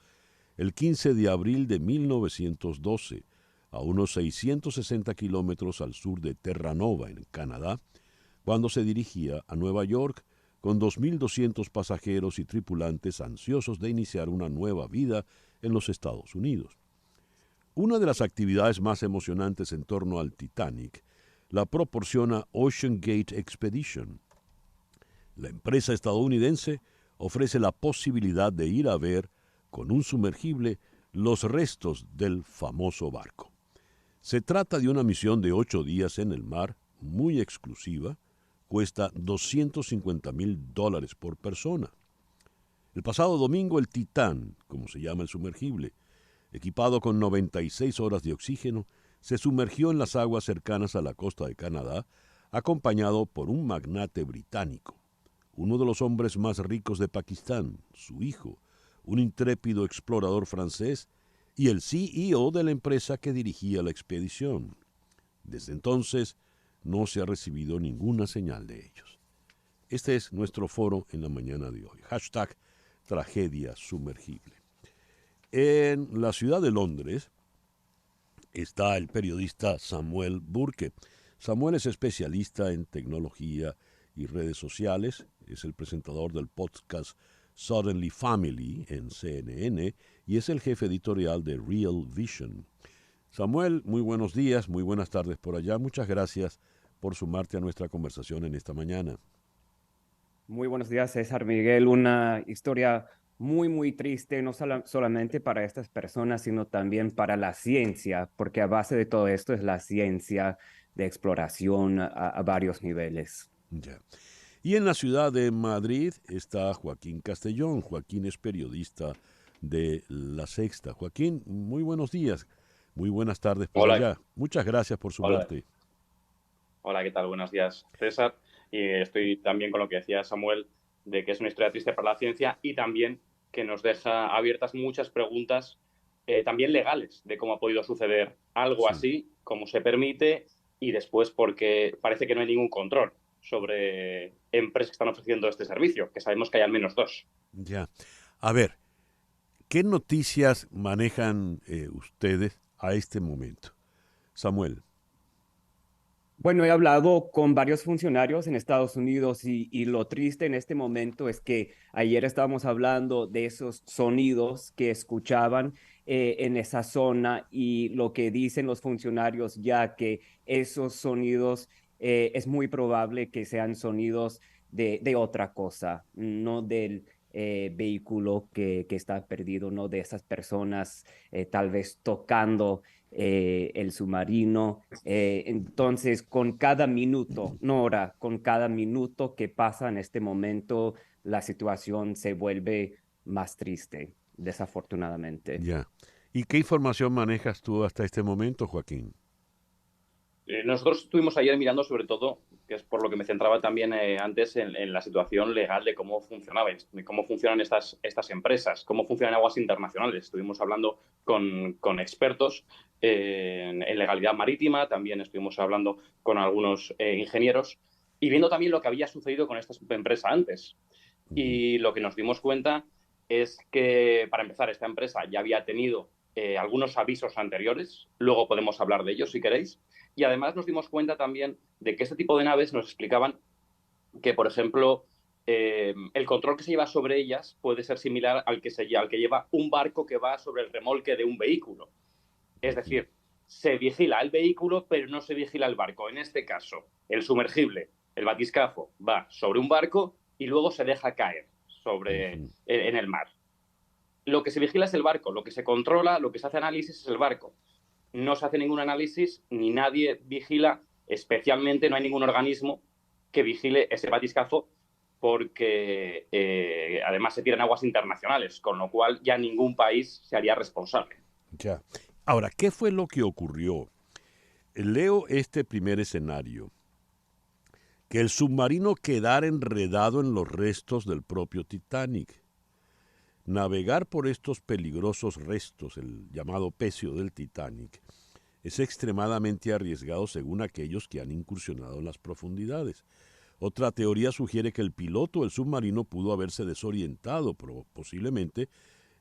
el 15 de abril de 1912, a unos 660 kilómetros al sur de Terranova, en Canadá, cuando se dirigía a Nueva York con 2.200 pasajeros y tripulantes ansiosos de iniciar una nueva vida en los Estados Unidos. Una de las actividades más emocionantes en torno al Titanic la proporciona Ocean Gate Expedition. La empresa estadounidense ofrece la posibilidad de ir a ver con un sumergible los restos del famoso barco. Se trata de una misión de 8 días en el mar, muy exclusiva, cuesta $250,000 por persona. El pasado domingo el Titán, como se llama el sumergible, equipado con 96 horas de oxígeno, se sumergió en las aguas cercanas a la costa de Canadá, acompañado por un magnate británico, uno de los hombres más ricos de Pakistán, su hijo, un intrépido explorador francés y el CEO de la empresa que dirigía la expedición. Desde entonces no se ha recibido ninguna señal de ellos. Este es nuestro foro en la mañana de hoy. #Tragedia Sumergible. En la ciudad de Londres está el periodista Samuel Burke. Samuel es especialista en tecnología y redes sociales, es el presentador del podcast Suddenly Family en CNN y es el jefe editorial de Real Vision. Samuel, muy buenos días, muy buenas tardes por allá. Muchas gracias por sumarte a nuestra conversación en esta mañana. Muy buenos días, César Miguel. Una historia muy triste, no solamente para estas personas, sino también para la ciencia, porque a base de todo esto es la ciencia de exploración a varios niveles. Ya. Y en la ciudad de Madrid está Joaquín Castellón. Joaquín es periodista de La Sexta. Joaquín, muy buenos días, muy buenas tardes por allá. Muchas gracias por sumarte. Hola, ¿qué tal? Buenos días, César. Y estoy también con lo que decía Samuel, de que es una historia triste para la ciencia y también que nos deja abiertas muchas preguntas, también legales, de cómo ha podido suceder algo así, cómo se permite, y después porque parece que no hay ningún control sobre empresas que están ofreciendo este servicio, que sabemos que hay al menos 2. Ya. A ver, ¿qué noticias manejan ustedes a este momento? Samuel. Bueno, he hablado con varios funcionarios en Estados Unidos y lo triste en este momento es que ayer estábamos hablando de esos sonidos que escuchaban en esa zona y lo que dicen los funcionarios ya que esos sonidos es muy probable que sean sonidos de otra cosa, no del vehículo que está perdido, no de esas personas tal vez tocando el submarino. Entonces, con cada minuto, Nora, con cada minuto que pasa en este momento, la situación se vuelve más triste, desafortunadamente. Ya. ¿Y qué información manejas tú hasta este momento, Joaquín? Nosotros estuvimos ayer mirando sobre todo, que es por lo que me centraba también antes en la situación legal de cómo funcionaba, de cómo funcionan estas empresas, cómo funcionan aguas internacionales. Estuvimos hablando con expertos en legalidad marítima, también estuvimos hablando con algunos ingenieros y viendo también lo que había sucedido con esta empresa antes. Y lo que nos dimos cuenta es que, para empezar, esta empresa ya había tenido algunos avisos anteriores, luego podemos hablar de ellos si queréis, y además nos dimos cuenta también de que este tipo de naves nos explicaban que, por ejemplo, el control que se lleva sobre ellas puede ser similar al que lleva un barco que va sobre el remolque de un vehículo. Es decir, se vigila el vehículo, pero no se vigila el barco. En este caso, el sumergible, el batiscafo, va sobre un barco y luego se deja caer en el mar. Lo que se vigila es el barco, lo que se controla, lo que se hace análisis es el barco. No se hace ningún análisis, ni nadie vigila, especialmente no hay ningún organismo que vigile ese batiscafo porque además se tiran aguas internacionales, con lo cual ya ningún país se haría responsable. Ya. Ahora, ¿qué fue lo que ocurrió? Leo este primer escenario. Que el submarino quedara enredado en los restos del propio Titanic. Navegar por estos peligrosos restos, el llamado pecio del Titanic, es extremadamente arriesgado según aquellos que han incursionado en las profundidades. Otra teoría sugiere que el piloto del submarino pudo haberse desorientado, posiblemente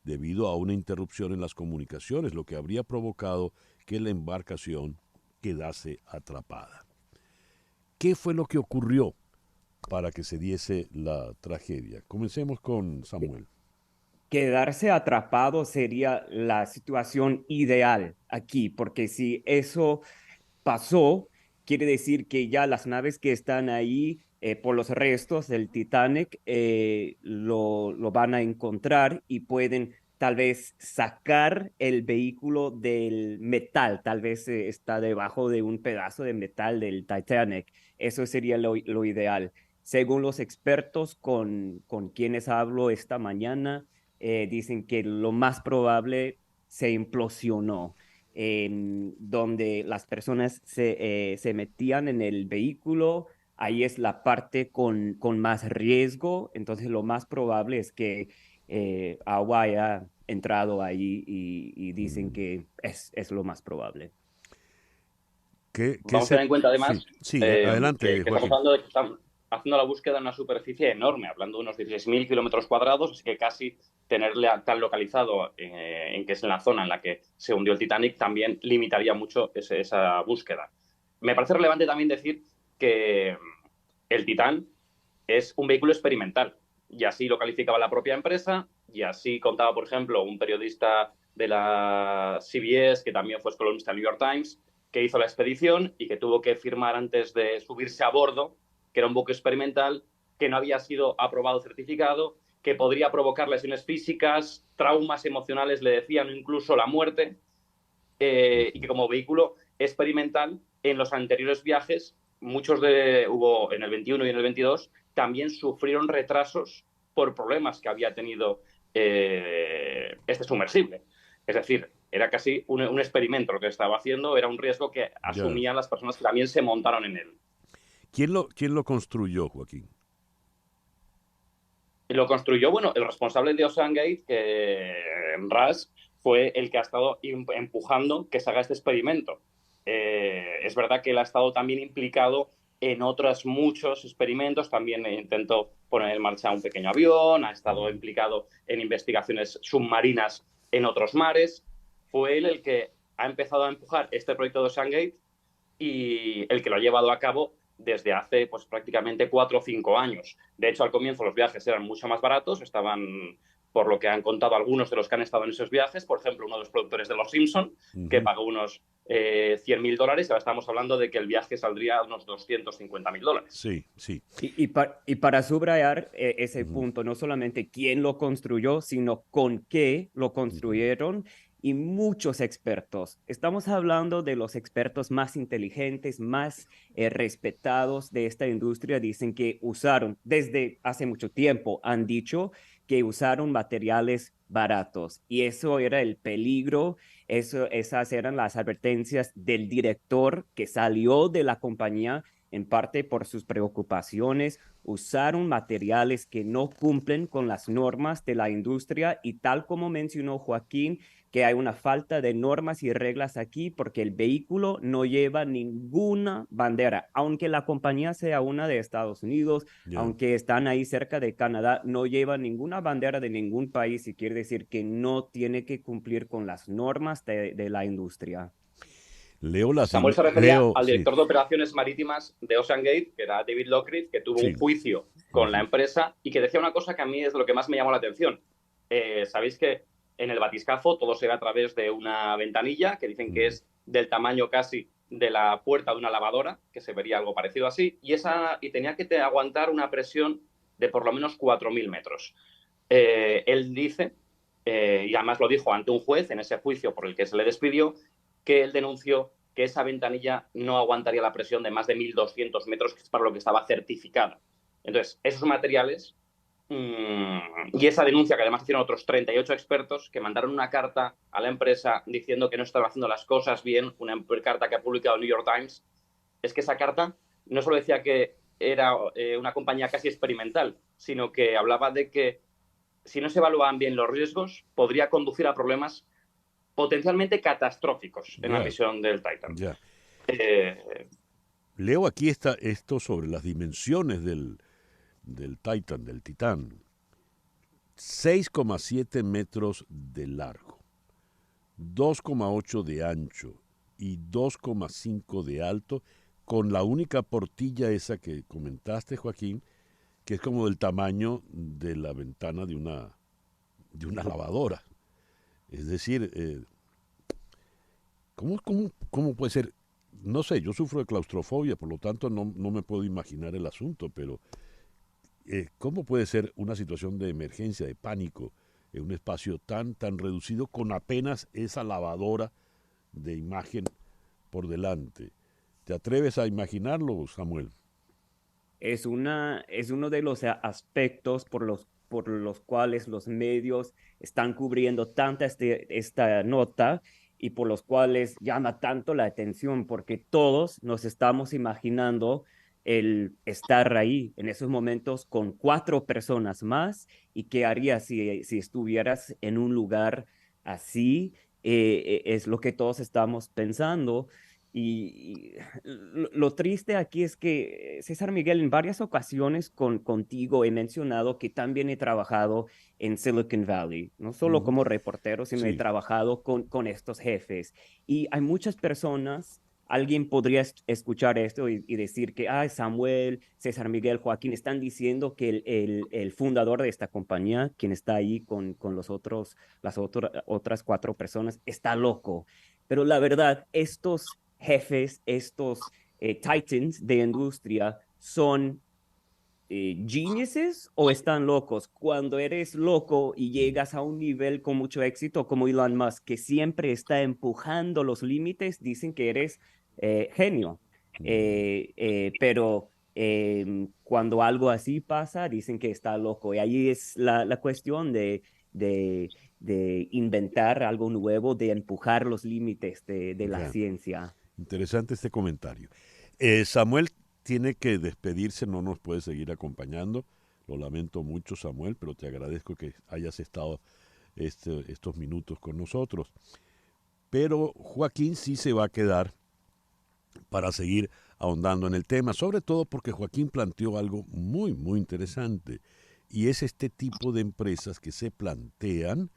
debido a una interrupción en las comunicaciones, lo que habría provocado que la embarcación quedase atrapada. ¿Qué fue lo que ocurrió para que se diese la tragedia? Comencemos con Samuel. Quedarse atrapado sería la situación ideal aquí, porque si eso pasó, quiere decir que ya las naves que están ahí por los restos del Titanic lo van a encontrar y pueden tal vez sacar el vehículo del metal, tal vez está debajo de un pedazo de metal del Titanic. Eso sería lo ideal. Según los expertos con quienes hablo esta mañana, dicen que lo más probable se implosionó, donde las personas se metían en el vehículo, ahí es la parte con más riesgo, entonces lo más probable es que agua haya entrado ahí y dicen que es lo más probable. Vamos a tener en cuenta además adelante, que estamos hablando de que están haciendo la búsqueda en una superficie enorme, hablando de unos 16.000 kilómetros cuadrados, así que casi tenerle tan localizado en que es en la zona en la que se hundió el Titanic también limitaría mucho esa búsqueda. Me parece relevante también decir que el Titán es un vehículo experimental y así lo calificaba la propia empresa y así contaba, por ejemplo, un periodista de la CBS, que también fue columnista del New York Times, que hizo la expedición y que tuvo que firmar antes de subirse a bordo que era un buque experimental, que no había sido aprobado o certificado, que podría provocar lesiones físicas, traumas emocionales, le decían, incluso la muerte, y que como vehículo experimental en los anteriores viajes, hubo en el 21 y en el 22, también sufrieron retrasos por problemas que había tenido este sumersible. Es decir, era casi un experimento lo que estaba haciendo, era un riesgo que asumían las personas que también se montaron en él. ¿Quién lo construyó, Joaquín? Lo construyó, bueno, el responsable de OceanGate, que Ras, fue el que ha estado empujando que se haga este experimento. Es verdad que él ha estado también implicado en otros muchos experimentos, también intentó poner en marcha un pequeño avión, ha estado implicado en investigaciones submarinas en otros mares. Fue él el que ha empezado a empujar este proyecto de OceanGate y el que lo ha llevado a cabo desde hace pues, prácticamente 4 o 5 años. De hecho, al comienzo los viajes eran mucho más baratos, estaban, por lo que han contado algunos de los que han estado en esos viajes, por ejemplo, uno de los productores de Los Simpson, que pagó unos $100,000, y ahora estamos hablando de que el viaje saldría a unos $250,000. Sí, sí. Y para subrayar ese punto, no solamente quién lo construyó, sino con qué lo construyeron, y muchos expertos. Estamos hablando de los expertos más inteligentes, más respetados de esta industria. Dicen que usaron, desde hace mucho tiempo, han dicho que usaron materiales baratos. Y eso era el peligro, esas eran las advertencias del director que salió de la compañía en parte por sus preocupaciones. Usaron materiales que no cumplen con las normas de la industria y tal como mencionó Joaquín, que hay una falta de normas y reglas aquí porque el vehículo no lleva ninguna bandera, aunque la compañía sea una de Estados Unidos, aunque están ahí cerca de Canadá, no lleva ninguna bandera de ningún país y quiere decir que no tiene que cumplir con las normas de la industria. Samuel se refería al director de operaciones marítimas de OceanGate, que era David Lockridge, que tuvo un juicio con la empresa y que decía una cosa que a mí es lo que más me llamó la atención. Sabéis que en el batiscafo todo se ve a través de una ventanilla que dicen que es del tamaño casi de la puerta de una lavadora, que se vería algo parecido así, y tenía que aguantar una presión de por lo menos 4.000 metros. Él dice, y además lo dijo ante un juez en ese juicio por el que se le despidió, que él denunció que esa ventanilla no aguantaría la presión de más de 1.200 metros, que es para lo que estaba certificada. Entonces, esos materiales y esa denuncia, que además hicieron otros 38 expertos, que mandaron una carta a la empresa diciendo que no estaban haciendo las cosas bien, una carta que ha publicado el New York Times, es que esa carta no solo decía que era una compañía casi experimental, sino que hablaba de que si no se evaluaban bien los riesgos, podría conducir a problemas potencialmente catastróficos en la misión del Titan. Leo aquí esto sobre las dimensiones del Titan, del Titán. 6,7 metros de largo, 2,8 de ancho y 2,5 de alto, con la única portilla esa que comentaste, Joaquín, que es como del tamaño de la ventana de una lavadora. Es decir, ¿cómo puede ser? No sé, yo sufro de claustrofobia, por lo tanto no me puedo imaginar el asunto, pero ¿cómo puede ser una situación de emergencia, de pánico, en un espacio tan reducido con apenas esa lavadora de imagen por delante? ¿Te atreves a imaginarlo, Samuel? Es uno de los aspectos por los cuales los medios están cubriendo tanta esta nota y por los cuales llama tanto la atención, porque todos nos estamos imaginando el estar ahí en esos momentos con 4 personas más, y qué harías si estuvieras en un lugar así. Es lo que todos estamos pensando. Y lo triste aquí es que, César Miguel, en varias ocasiones contigo he mencionado que también he trabajado en Silicon Valley, no solo como reportero, sino he trabajado con estos jefes. Y hay muchas personas alguien podría escuchar esto y decir que Samuel, César Miguel, Joaquín están diciendo que el fundador de esta compañía, quien está ahí con las otras 4 personas, está loco. Pero la verdad, estos jefes, estos titans de industria son geniuses o están locos. Cuando eres loco y llegas a un nivel con mucho éxito como Elon Musk, que siempre está empujando los límites, dicen que eres genio. Pero cuando algo así pasa, dicen que está loco. Y ahí es la cuestión de inventar algo nuevo, de empujar los límites de la ciencia. Interesante este comentario. Samuel tiene que despedirse, no nos puede seguir acompañando. Lo lamento mucho, Samuel, pero te agradezco que hayas estado estos minutos con nosotros. Pero Joaquín sí se va a quedar para seguir ahondando en el tema, sobre todo porque Joaquín planteó algo muy, muy interesante, y es este tipo de empresas que se plantean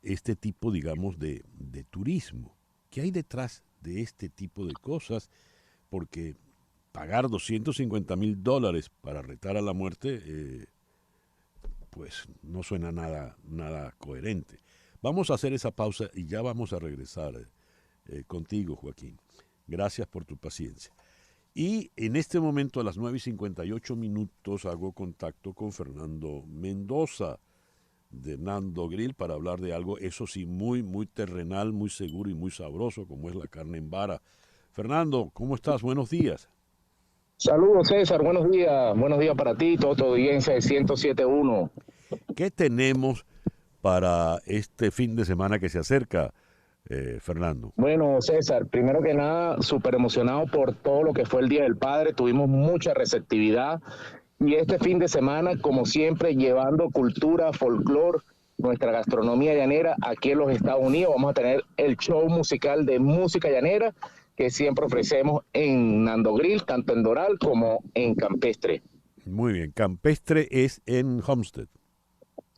este tipo, digamos, de turismo. ¿Qué hay detrás de este tipo de cosas? Porque pagar $250,000 para retar a la muerte, pues no suena nada coherente. Vamos a hacer esa pausa y ya vamos a regresar contigo, Joaquín. Gracias por tu paciencia. Y en este momento, a las 9:58, hago contacto con Fernando Mendoza de Nando Grill para hablar de algo, eso sí, muy, muy terrenal, muy seguro y muy sabroso, como es la carne en vara. Fernando, ¿cómo estás? Buenos días. Saludos, César, buenos días para ti, toda tu audiencia de 107.1. ¿Qué tenemos para este fin de semana que se acerca, Fernando? Bueno, César, primero que nada, súper emocionado por todo lo que fue el Día del Padre, tuvimos mucha receptividad y este fin de semana, como siempre, llevando cultura, folclore, nuestra gastronomía llanera aquí en los Estados Unidos, vamos a tener el show musical de música llanera que siempre ofrecemos en Nando Grill, tanto en Doral como en Campestre. Muy bien, Campestre es en Homestead.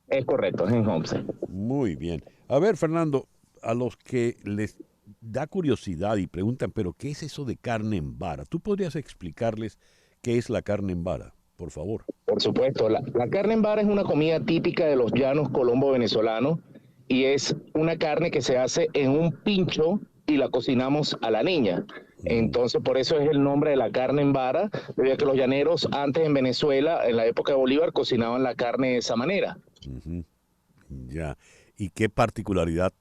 Es correcto, es en Homestead. Muy bien. A ver, Fernando, a los que les da curiosidad y preguntan, pero ¿qué es eso de carne en vara? ¿Tú podrías explicarles qué es la carne en vara, por favor? Por supuesto, la carne en vara es una comida típica de los llanos colombo-venezolanos y es una carne que se hace en un pincho y la cocinamos a la leña. Entonces, por eso es el nombre de la carne en vara, debido a que los llaneros antes en Venezuela, en la época de Bolívar, cocinaban la carne de esa manera. Ya. ¿Y qué particularidad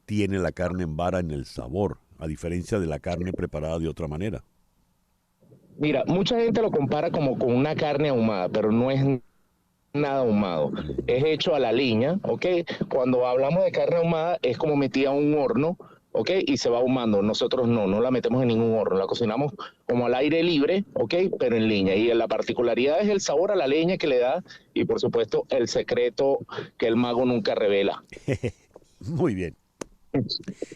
tiene la carne en vara en el sabor, a diferencia de la carne preparada de otra manera? Mira, mucha gente lo compara como con una carne ahumada, pero no es nada ahumado. Es hecho a la leña, ¿ok? Cuando hablamos de carne ahumada, es como metida a un horno, ¿ok? Y se va ahumando. Nosotros no la metemos en ningún horno, la cocinamos como al aire libre, ¿ok? Pero en leña. Y la particularidad es el sabor a la leña que le da y, por supuesto, el secreto que el mago nunca revela. Muy bien.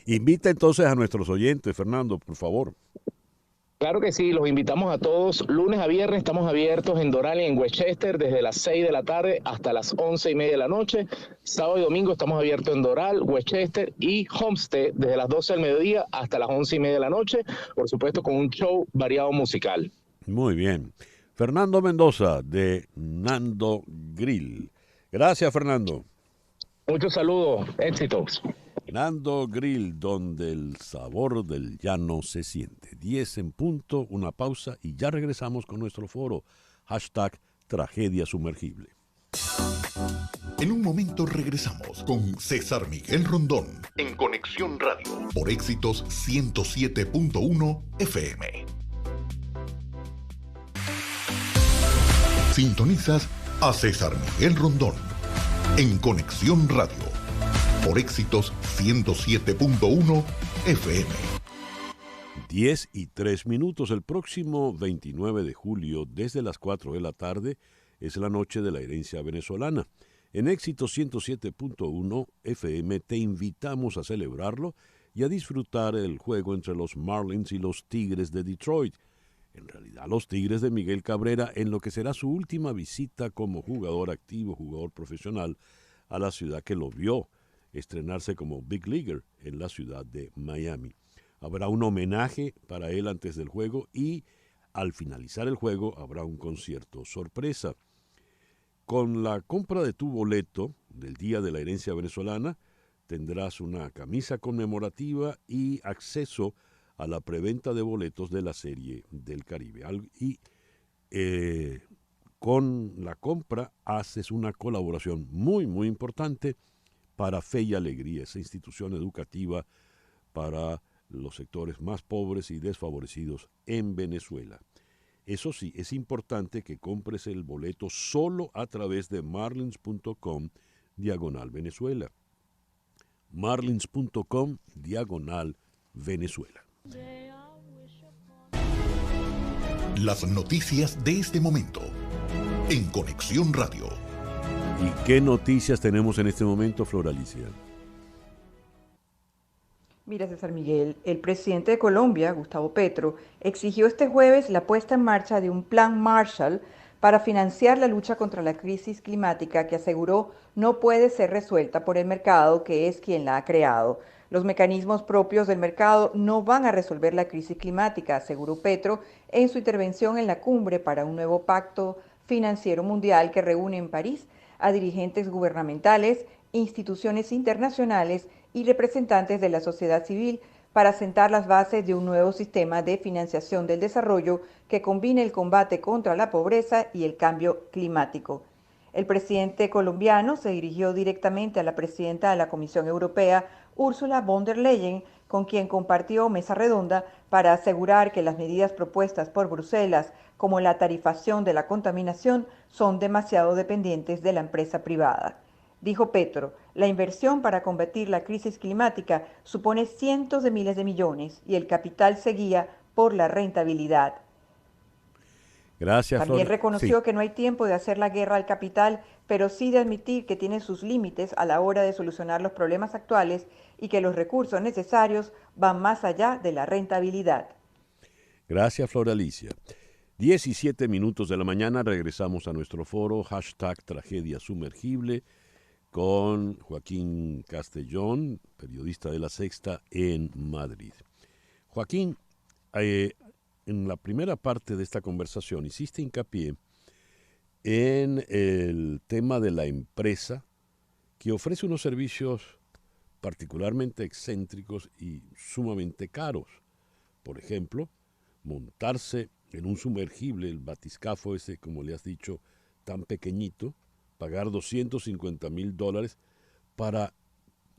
Invita entonces a nuestros oyentes, Fernando, por favor. Claro que sí, los invitamos a todos. Lunes a viernes estamos abiertos en Doral y en Westchester desde las 6 de la tarde hasta las 11:30 de la noche. Sábado y domingo estamos abiertos en Doral, Westchester y Homestead desde las 12 del mediodía hasta las 11:30 de la noche. Por supuesto con un show variado musical. Muy bien. Fernando Mendoza de Nando Grill. Gracias, Fernando. Muchos saludos, éxitos. Nando Grill, donde el sabor del llano se siente. 10 en punto, una pausa y ya regresamos con nuestro foro. #Tragedia Sumergible. En un momento regresamos con César Miguel Rondón en Conexión Radio por Éxitos 107.1 FM. Sintonizas a César Miguel Rondón en Conexión Radio por Éxitos 107.1 FM. 10:03. El próximo 29 de julio, desde las 4 de la tarde, es la noche de la herencia venezolana. En Éxitos 107.1 FM te invitamos a celebrarlo y a disfrutar el juego entre los Marlins y los Tigres de Detroit. En realidad, los Tigres de Miguel Cabrera, en lo que será su última visita como jugador activo, jugador profesional, a la ciudad que lo vio estrenarse como Big Leaguer en la ciudad de Miami. Habrá un homenaje para él antes del juego y al finalizar el juego habrá un concierto sorpresa. Con la compra de tu boleto del Día de la Herencia Venezolana, tendrás una camisa conmemorativa y acceso a la preventa de boletos de la Serie del Caribe. Y con la compra haces una colaboración muy, muy importante para Fe y Alegría, esa institución educativa para los sectores más pobres y desfavorecidos en Venezuela. Eso sí, es importante que compres el boleto solo a través de marlins.com/Venezuela. marlins.com/Venezuela. Las noticias de este momento en Conexión Radio. ¿Y qué noticias tenemos en este momento, Flor Alicia? Mira, César Miguel, el presidente de Colombia, Gustavo Petro, exigió este jueves la puesta en marcha de un plan Marshall para financiar la lucha contra la crisis climática que aseguró no puede ser resuelta por el mercado, que es quien la ha creado. Los mecanismos propios del mercado no van a resolver la crisis climática, aseguró Petro en su intervención en la cumbre para un nuevo pacto financiero mundial que reúne en París a dirigentes gubernamentales, instituciones internacionales y representantes de la sociedad civil para sentar las bases de un nuevo sistema de financiación del desarrollo que combine el combate contra la pobreza y el cambio climático. El presidente colombiano se dirigió directamente a la presidenta de la Comisión Europea, Ursula von der Leyen, con quien compartió mesa redonda para asegurar que las medidas propuestas por Bruselas, como la tarifación de la contaminación, son demasiado dependientes de la empresa privada. Dijo Petro, la inversión para combatir la crisis climática supone cientos de miles de millones y el capital se guía por la rentabilidad. Gracias, También Flor. reconoció Sí. que no hay tiempo de hacer la guerra al capital, pero sí de admitir que tiene sus límites a la hora de solucionar los problemas actuales y que los recursos necesarios van más allá de la rentabilidad. Gracias, Flor Alicia. 17 minutos de la mañana, regresamos a nuestro foro, #tragedia sumergible, con Joaquín Castellón, periodista de La Sexta en Madrid. Joaquín, en la primera parte de esta conversación hiciste hincapié en el tema de la empresa que ofrece unos servicios particularmente excéntricos y sumamente caros. Por ejemplo, montarse en un sumergible, el batiscafo ese, como le has dicho, tan pequeñito, pagar $250,000 para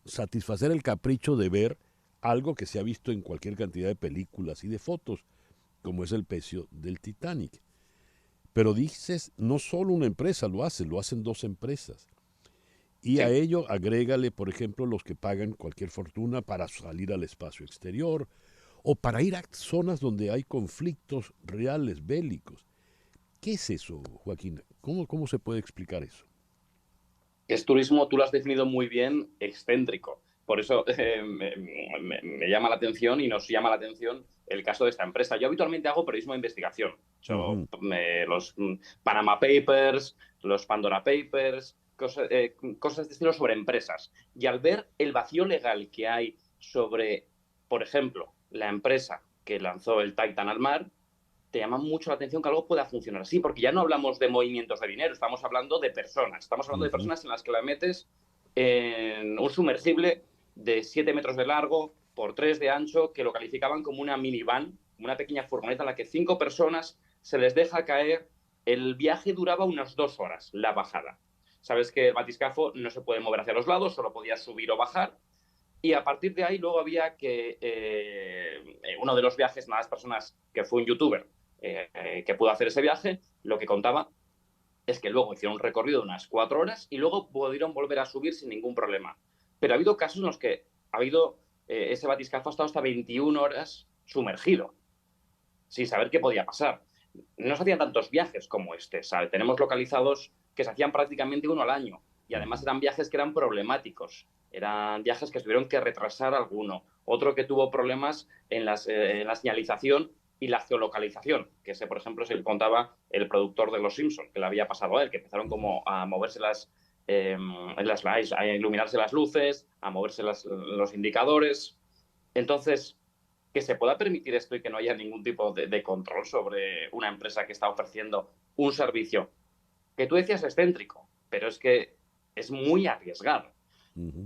satisfacer el capricho de ver algo que se ha visto en cualquier cantidad de películas y de fotos, como es el pecio del Titanic. Pero dices, no solo una empresa lo hace, lo hacen dos empresas. Y a ello agrégale, por ejemplo, los que pagan cualquier fortuna para salir al espacio exterior o para ir a zonas donde hay conflictos reales, bélicos. ¿Qué es eso, Joaquín? ¿Cómo se puede explicar eso? Es turismo, tú lo has definido muy bien, excéntrico. Por eso me llama la atención y nos llama la atención el caso de esta empresa. Yo habitualmente hago periodismo de investigación. Los Panama Papers, los Pandora Papers, cosas de este estilo sobre empresas. Y al ver el vacío legal que hay sobre, por ejemplo, la empresa que lanzó el Titan al mar, te llama mucho la atención que algo pueda funcionar así, porque ya no hablamos de movimientos de dinero, estamos hablando de personas. Estamos hablando de personas en las que la metes en un sumergible de 7 metros de largo por 3 de ancho, que lo calificaban como una minivan, una pequeña furgoneta en la que 5 personas se les deja caer. El viaje duraba unas 2 horas, la bajada. Sabes que el batiscafo no se puede mover hacia los lados, solo podías subir o bajar. Y a partir de ahí luego había que... uno de los viajes, una de las personas que fue un youtuber que pudo hacer ese viaje, lo que contaba es que luego hicieron un recorrido de unas 4 horas y luego pudieron volver a subir sin ningún problema. Pero ha habido casos en los que ese batiscafo ha estado hasta 21 horas sumergido, sin saber qué podía pasar. No se hacían tantos viajes como este, ¿sabes? Tenemos localizados que se hacían prácticamente uno al año y además eran viajes que eran problemáticos. Eran viajes que tuvieron que retrasar alguno. Otro que tuvo problemas en la señalización y la geolocalización, que ese, por ejemplo, se le contaba el productor de Los Simpson, que le había pasado a él, que empezaron como a moverse a iluminarse las luces, a moverse los indicadores. Entonces, que se pueda permitir esto y que no haya ningún tipo de control sobre una empresa que está ofreciendo un servicio que tú decías excéntrico, pero es que es muy arriesgado.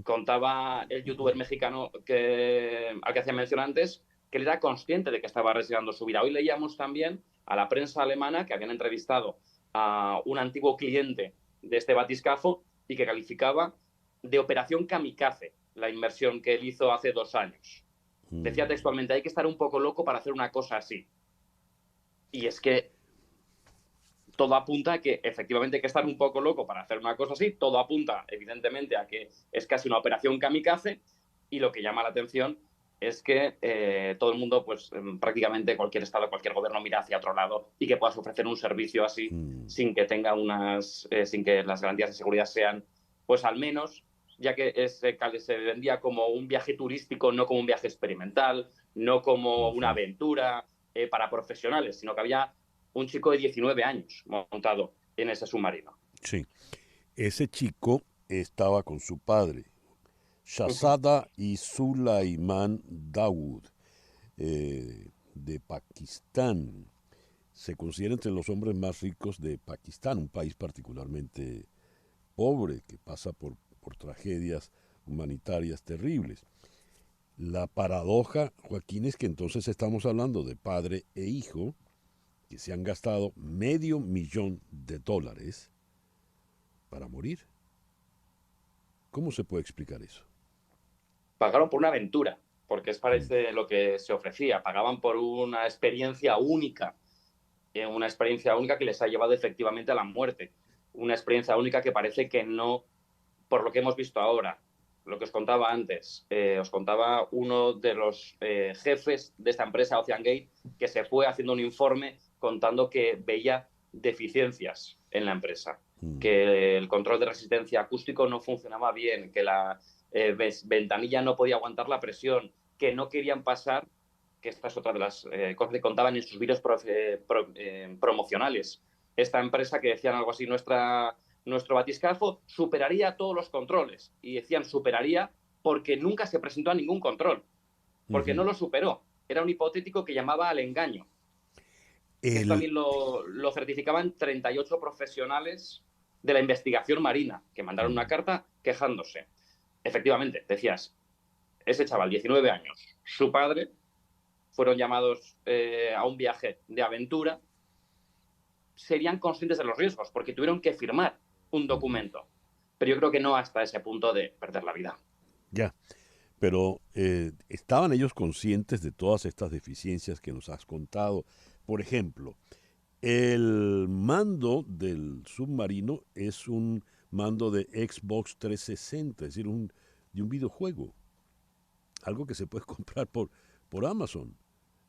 Contaba el youtuber mexicano al que hacía mención antes que él era consciente de que estaba arriesgando su vida. Hoy leíamos también a la prensa alemana que habían entrevistado a un antiguo cliente de este batiscafo y que calificaba de operación kamikaze la inversión que él hizo hace 2 años. Decía textualmente, hay que estar un poco loco para hacer una cosa así. Y es que todo apunta a que efectivamente hay que estar un poco loco para hacer una cosa así. Todo apunta, evidentemente, a que es casi una operación kamikaze. Y lo que llama la atención es que todo el mundo, pues prácticamente cualquier estado, cualquier gobierno mira hacia otro lado y que puedas ofrecer un servicio así sin que tenga sin que las garantías de seguridad sean, pues al menos, ya que se vendía como un viaje turístico, no como un viaje experimental, no como una aventura para profesionales, sino que había un chico de 19 años montado en ese submarino. Sí, ese chico estaba con su padre, Shahzada y Sulaiman Dawood, de Pakistán. Se considera entre los hombres más ricos de Pakistán, un país particularmente pobre que pasa por tragedias humanitarias terribles. La paradoja, Joaquín, es que entonces estamos hablando de padre e hijo que se han gastado $500,000 para morir. ¿Cómo se puede explicar eso? Pagaron por una aventura, porque es parece lo que se ofrecía. Pagaban por una experiencia única que les ha llevado efectivamente a la muerte. Una experiencia única que parece que no, por lo que hemos visto ahora, lo que os contaba antes, os contaba uno de los jefes de esta empresa, Ocean Gate, que se fue haciendo un informe contando que veía deficiencias en la empresa, que el control de resistencia acústico no funcionaba bien, que la ventanilla no podía aguantar la presión, que no querían pasar, que esta es otra de las cosas que contaban en sus vídeos promocionales. Esta empresa que decían algo así, nuestro batiscafo superaría todos los controles. Y decían superaría porque nunca se presentó a ningún control, porque no lo superó. Era un hipotético que llamaba al engaño. Esto también lo certificaban 38 profesionales de la investigación marina, que mandaron una carta quejándose. Efectivamente, decías, ese chaval, 19 años, su padre, fueron llamados a un viaje de aventura, serían conscientes de los riesgos, porque tuvieron que firmar un documento. Pero yo creo que no hasta ese punto de perder la vida. Ya, pero ¿estaban ellos conscientes de todas estas deficiencias que nos has contado? Por ejemplo, el mando del submarino es un mando de Xbox 360, es decir, de un videojuego. Algo que se puede comprar por Amazon.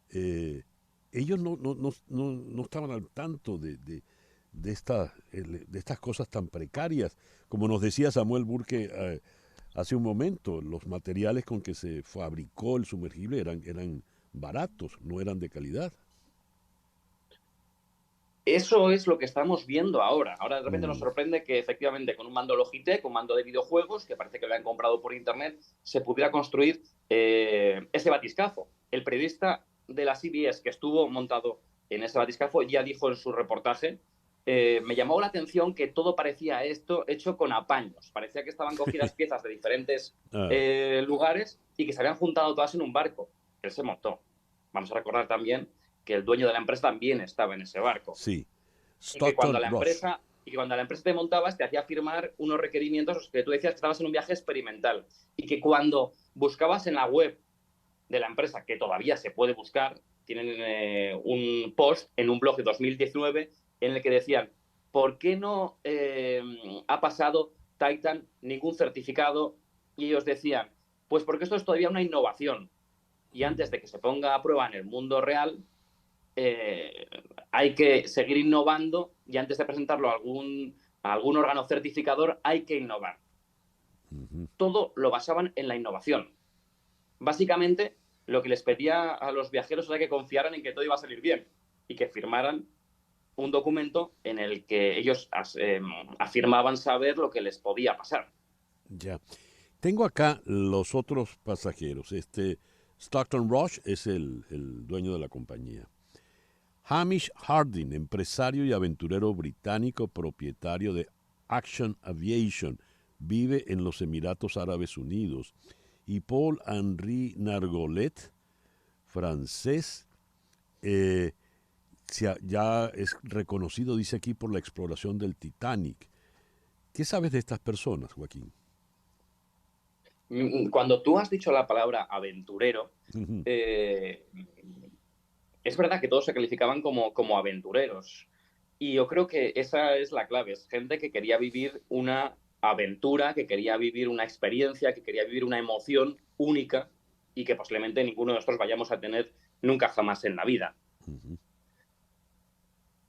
Ellos no estaban al tanto de estas cosas tan precarias. Como nos decía Samuel Burke hace un momento, los materiales con que se fabricó el sumergible eran baratos, no eran de calidad. Eso es lo que estamos viendo ahora. Ahora de repente nos sorprende que efectivamente con un mando Logitech, un mando de videojuegos, que parece que lo han comprado por internet, se pudiera construir ese batiscafo. El periodista de la CBS que estuvo montado en ese batiscafo ya dijo en su reportaje, me llamó la atención que todo parecía hecho con apaños. Parecía que estaban cogidas piezas de diferentes lugares y que se habían juntado todas en un barco. Él se montó. Vamos a recordar también que el dueño de la empresa también estaba en ese barco. Sí. Y que cuando la empresa te montabas, te hacía firmar unos requerimientos que tú decías que estabas en un viaje experimental. Y que cuando buscabas en la web de la empresa, que todavía se puede buscar, tienen un post en un blog de 2019 en el que decían, ¿por qué no ha pasado Titan ningún certificado? Y ellos decían, pues porque esto es todavía una innovación. Y antes de que se ponga a prueba en el mundo real, hay que seguir innovando y antes de presentarlo a algún órgano certificador hay que innovar. Todo lo basaban en la innovación. Básicamente, lo que les pedía a los viajeros era que confiaran en que todo iba a salir bien y que firmaran un documento en el que ellos afirmaban saber lo que les podía pasar. Ya. Tengo acá los otros pasajeros. Stockton Rush es el dueño de la compañía. Hamish Harding, empresario y aventurero británico, propietario de Action Aviation, vive en los Emiratos Árabes Unidos. Y Paul-Henri Nargolet, francés, ya es reconocido, dice aquí, por la exploración del Titanic. ¿Qué sabes de estas personas, Joaquín? Cuando tú has dicho la palabra aventurero, es verdad que todos se calificaban como aventureros. Y yo creo que esa es la clave. Es gente que quería vivir una aventura, que quería vivir una experiencia, que quería vivir una emoción única y que posiblemente ninguno de nosotros vayamos a tener nunca jamás en la vida.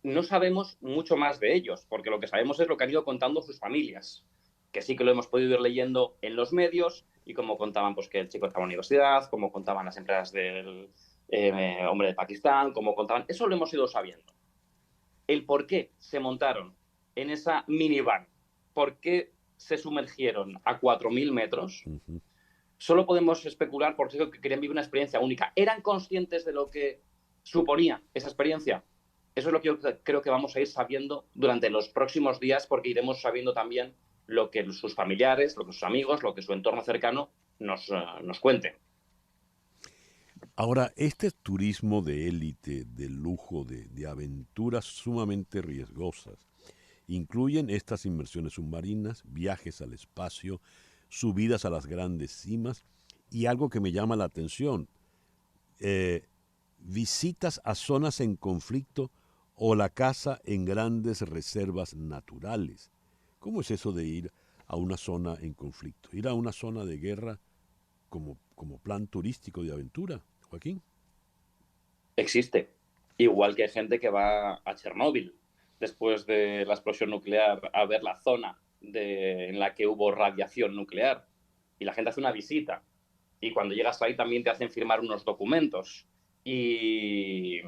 No sabemos mucho más de ellos, porque lo que sabemos es lo que han ido contando sus familias, que sí que lo hemos podido ir leyendo en los medios, y como contaban pues, que el chico estaba en la universidad, como contaban las empresas del hombre de Pakistán, como contaban, eso lo hemos ido sabiendo. El por qué se montaron en esa minivan, por qué se sumergieron a 4.000 metros, solo podemos especular por eso que querían vivir una experiencia única. ¿Eran conscientes de lo que suponía esa experiencia? Eso es lo que yo creo que vamos a ir sabiendo durante los próximos días, porque iremos sabiendo también lo que sus familiares, lo que sus amigos, lo que su entorno cercano nos cuente. Ahora, este turismo de élite, de lujo, de aventuras sumamente riesgosas, incluyen estas inmersiones submarinas, viajes al espacio, subidas a las grandes cimas y algo que me llama la atención, visitas a zonas en conflicto o la caza en grandes reservas naturales. ¿Cómo es eso de ir a una zona en conflicto? Ir a una zona de guerra como plan turístico de aventura, Joaquín. Existe. Igual que hay gente que va a Chernóbil después de la explosión nuclear a ver la zona en la que hubo radiación nuclear. Y la gente hace una visita. Y cuando llegas ahí también te hacen firmar unos documentos. Y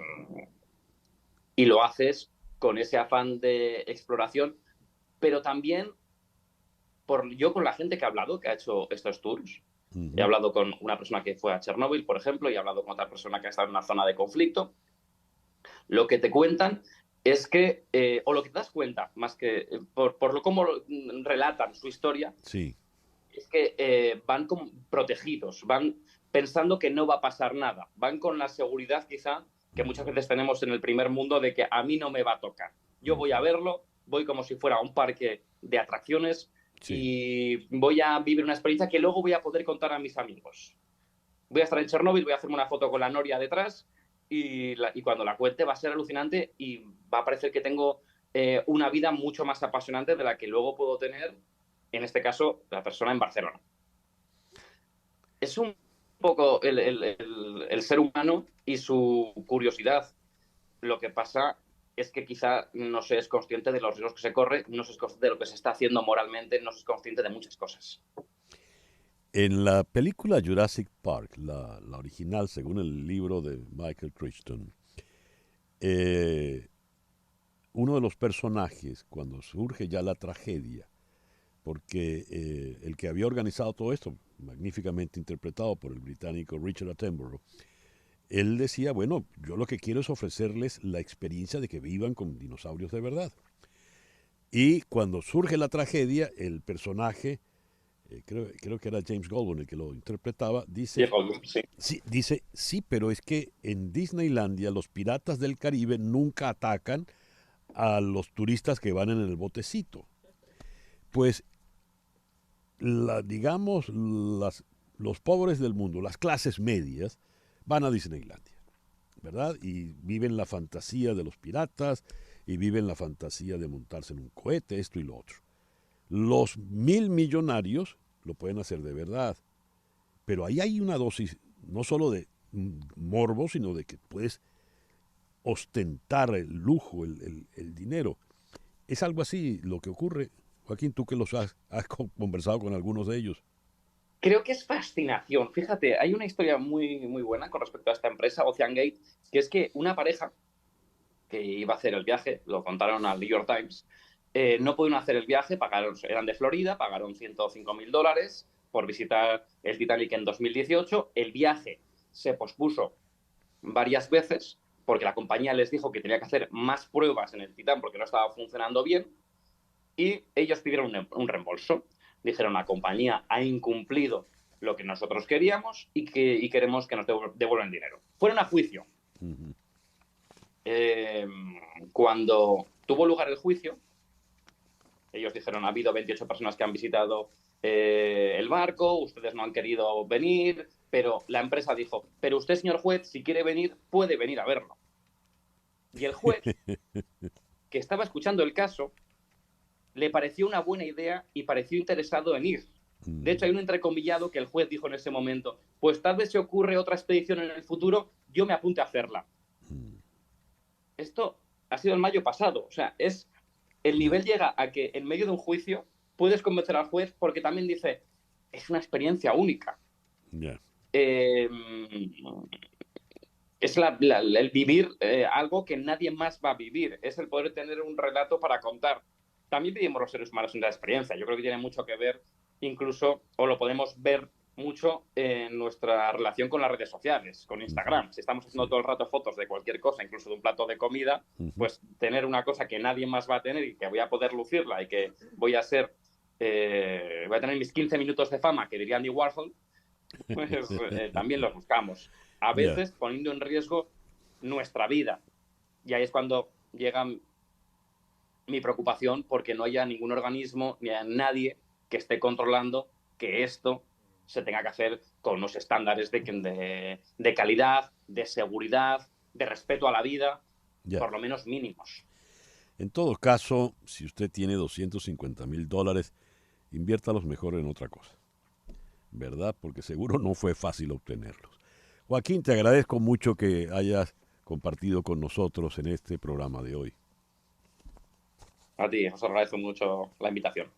lo haces con ese afán de exploración, pero también yo con la gente que he hablado, que ha hecho estos tours, he hablado con una persona que fue a Chernóbil, por ejemplo, y he hablado con otra persona que ha estado en una zona de conflicto, lo que te cuentan es que, o lo que te das cuenta, más que por lo cómo relatan su historia, sí, es que van como protegidos, van pensando que no va a pasar nada, van con la seguridad quizá que muchas veces tenemos en el primer mundo de que a mí no me va a tocar. Yo voy a verlo, voy como si fuera un parque de atracciones y voy a vivir una experiencia que luego voy a poder contar a mis amigos. Voy a estar en Chernóbil, voy a hacerme una foto con la noria detrás y cuando la cuente va a ser alucinante y va a parecer que tengo una vida mucho más apasionante de la que luego puedo tener, en este caso, la persona en Barcelona. Es un poco el ser humano y su curiosidad. Lo que pasa es que quizá no se es consciente de los riesgos que se corre, no se es consciente de lo que se está haciendo moralmente, no se es consciente de muchas cosas. En la película Jurassic Park, la original, según el libro de Michael Crichton, uno de los personajes, cuando surge ya la tragedia, porque el que había organizado todo esto, magníficamente interpretado por el británico Richard Attenborough, él decía, bueno, yo lo que quiero es ofrecerles la experiencia de que vivan con dinosaurios de verdad. Y cuando surge la tragedia, el personaje, creo que era James Goldwyn el que lo interpretaba, dice, sí, pero es que en Disneylandia los piratas del Caribe nunca atacan a los turistas que van en el botecito. Pues, los pobres del mundo, las clases medias, van a Disneylandia, ¿verdad? Y viven la fantasía de los piratas y viven la fantasía de montarse en un cohete, esto y lo otro. Los 1.000 millonarios lo pueden hacer de verdad, pero ahí hay una dosis no solo de morbo, sino de que puedes ostentar el lujo, el dinero. Es algo así lo que ocurre. Joaquín, tú que los has conversado con algunos de ellos. Creo que es fascinación. Fíjate, hay una historia muy, muy buena con respecto a esta empresa, Ocean Gate, que es que una pareja que iba a hacer el viaje, lo contaron al New York Times, no pudieron hacer el viaje, eran de Florida, pagaron $105.000 por visitar el Titanic en 2018. El viaje se pospuso varias veces porque la compañía les dijo que tenía que hacer más pruebas en el Titán porque no estaba funcionando bien, y ellos pidieron un reembolso. Dijeron, la compañía ha incumplido lo que nosotros queríamos y queremos que nos devuelvan dinero. Fueron a juicio. Cuando tuvo lugar el juicio, ellos dijeron, ha habido 28 personas que han visitado el barco, ustedes no han querido venir, pero la empresa dijo, pero usted, señor juez, si quiere venir, puede venir a verlo. Y el juez, que estaba escuchando el caso, le pareció una buena idea y pareció interesado en ir. De hecho, hay un entrecomillado que el juez dijo en ese momento, pues tal vez se ocurre otra expedición en el futuro, yo me apunte a hacerla. Esto ha sido el mayo pasado. O sea, el nivel llega a que en medio de un juicio puedes convencer al juez porque también dice, es una experiencia única. Yeah. Es el vivir algo que nadie más va a vivir. Es el poder tener un relato para contar. También vivimos los seres humanos una experiencia. Yo creo que tiene mucho que ver, incluso, o lo podemos ver mucho en nuestra relación con las redes sociales, con Instagram. Si estamos haciendo todo el rato fotos de cualquier cosa, incluso de un plato de comida, pues tener una cosa que nadie más va a tener y que voy a poder lucirla y que voy a tener mis 15 minutos de fama, que diría Andy Warhol, pues también los buscamos. A veces poniendo en riesgo nuestra vida. Y ahí es cuando llega mi preocupación porque no haya ningún organismo ni a nadie que esté controlando que esto se tenga que hacer con unos estándares de calidad, de seguridad, de respeto a la vida, por lo menos mínimos. En todo caso, si usted tiene $250,000, inviértalos mejor en otra cosa, ¿verdad? Porque seguro no fue fácil obtenerlos. Joaquín, te agradezco mucho que hayas compartido con nosotros en este programa de hoy. A ti, os agradezco mucho la invitación.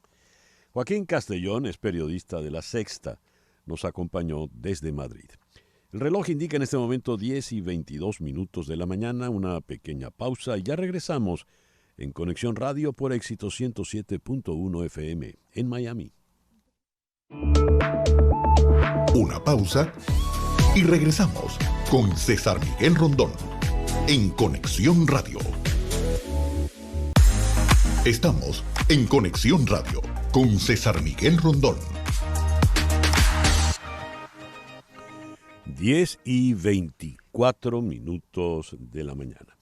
Joaquín Castellón es periodista de La Sexta. Nos acompañó desde Madrid. El reloj indica en este momento 10:22 de la mañana, una pequeña pausa y ya regresamos en Conexión Radio por Éxito 107.1 FM en Miami. Una pausa y regresamos con César Miguel Rondón en Conexión Radio. Estamos en Conexión Radio con César Miguel Rondón. 10:24 de la mañana.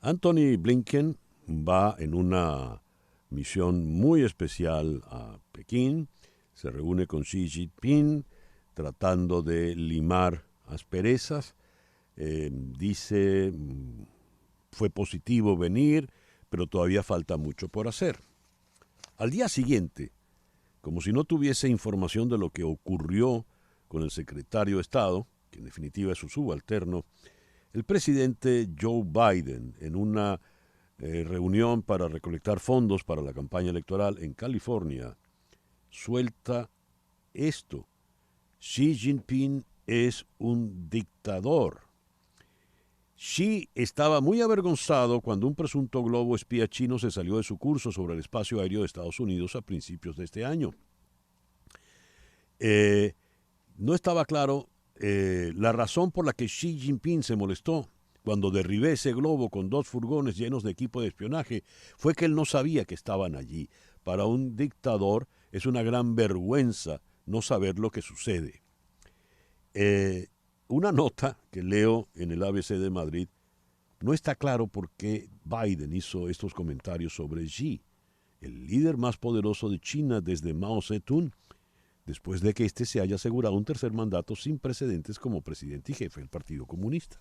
Anthony Blinken va en una misión muy especial a Pekín. Se reúne con Xi Jinping tratando de limar asperezas. Dice, fue positivo venir, pero todavía falta mucho por hacer. Al día siguiente, como si no tuviese información de lo que ocurrió con el secretario de Estado, que en definitiva es su subalterno, el presidente Joe Biden, en una reunión para recolectar fondos para la campaña electoral en California, suelta esto: Xi Jinping es un dictador. Xi estaba muy avergonzado cuando un presunto globo espía chino se salió de su curso sobre el espacio aéreo de Estados Unidos a principios de este año. No estaba claro la razón por la que Xi Jinping se molestó cuando derribé ese globo con 2 furgones llenos de equipo de espionaje. Fue que él no sabía que estaban allí. Para un dictador es una gran vergüenza no saber lo que sucede. Una nota que leo en el ABC de Madrid, no está claro por qué Biden hizo estos comentarios sobre Xi, el líder más poderoso de China desde Mao Zedong, después de que éste se haya asegurado un tercer mandato sin precedentes como presidente y jefe del Partido Comunista.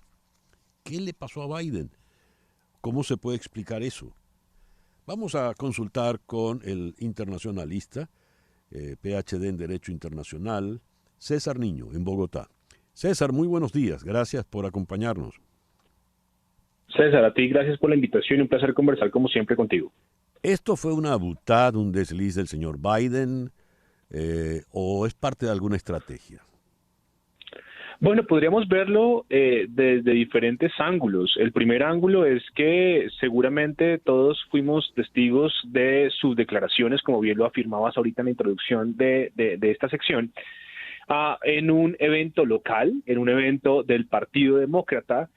¿Qué le pasó a Biden? ¿Cómo se puede explicar eso? Vamos a consultar con el internacionalista, PhD en Derecho Internacional, César Niño, en Bogotá. César, muy buenos días. Gracias por acompañarnos. César, a ti gracias por la invitación y un placer conversar como siempre contigo. ¿Esto fue una butad, un desliz del señor Biden o es parte de alguna estrategia? Bueno, podríamos verlo desde diferentes ángulos. El primer ángulo es que seguramente todos fuimos testigos de sus declaraciones, como bien lo afirmabas ahorita en la introducción de esta sección, en un evento local, en un evento del Partido Demócrata,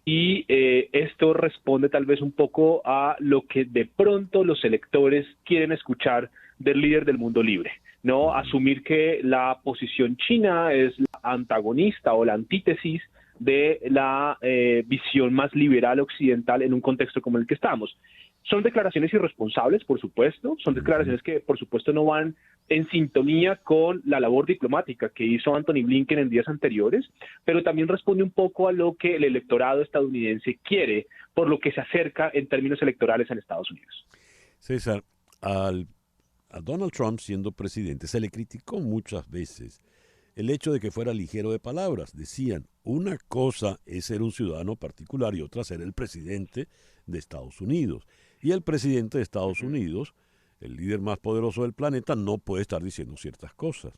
y esto responde tal vez un poco a lo que de pronto los electores quieren escuchar del líder del mundo libre, ¿no? Asumir que la posición china es la antagonista o la antítesis de la visión más liberal occidental en un contexto como el que estamos. Son declaraciones irresponsables, por supuesto, son declaraciones que, por supuesto, no van en sintonía con la labor diplomática que hizo Anthony Blinken en días anteriores, pero también responde un poco a lo que el electorado estadounidense quiere, por lo que se acerca en términos electorales en Estados Unidos. César, a Donald Trump siendo presidente se le criticó muchas veces el hecho de que fuera ligero de palabras. Decían, una cosa es ser un ciudadano particular y otra ser el presidente de Estados Unidos. Y el presidente de Estados Unidos, el líder más poderoso del planeta, no puede estar diciendo ciertas cosas.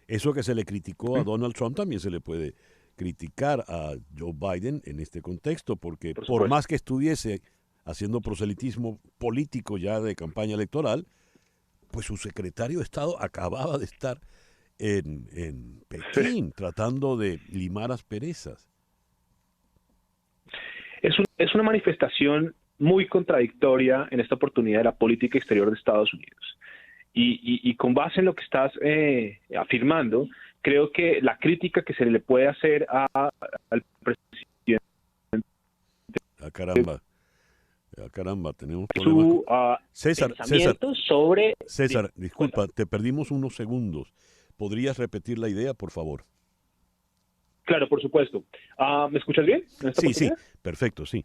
Eso que se le criticó a Donald Trump también se le puede criticar a Joe Biden en este contexto, porque por más que estuviese haciendo proselitismo político ya de campaña electoral, pues su secretario de Estado acababa de estar en Pekín tratando de limar asperezas. Es una manifestación muy contradictoria en esta oportunidad de la política exterior de Estados Unidos. Y con base en lo que estás afirmando, creo que la crítica que se le puede hacer al presidente... Caramba, tenemos problemas. César, disculpa, te perdimos unos segundos. ¿Podrías repetir la idea, por favor? Claro, por supuesto. ¿Me escuchas bien? Sí, perfecto, sí.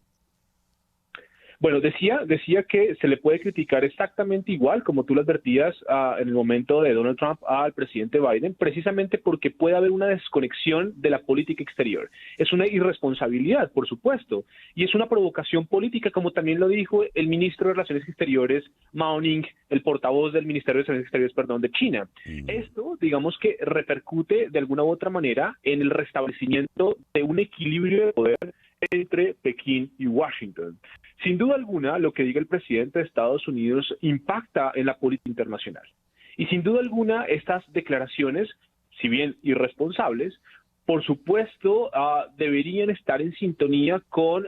Bueno, decía que se le puede criticar exactamente igual, como tú lo advertías en el momento de Donald Trump al presidente Biden, precisamente porque puede haber una desconexión de la política exterior. Es una irresponsabilidad, por supuesto, y es una provocación política, como también lo dijo el ministro de Relaciones Exteriores, Mao Ning, el portavoz del Ministerio de Relaciones Exteriores, de China. Esto, digamos que repercute de alguna u otra manera en el restablecimiento de un equilibrio de poder entre Pekín y Washington. Sin duda alguna, lo que diga el presidente de Estados Unidos impacta en la política internacional. Y sin duda alguna, estas declaraciones, si bien irresponsables, por supuesto, deberían estar en sintonía con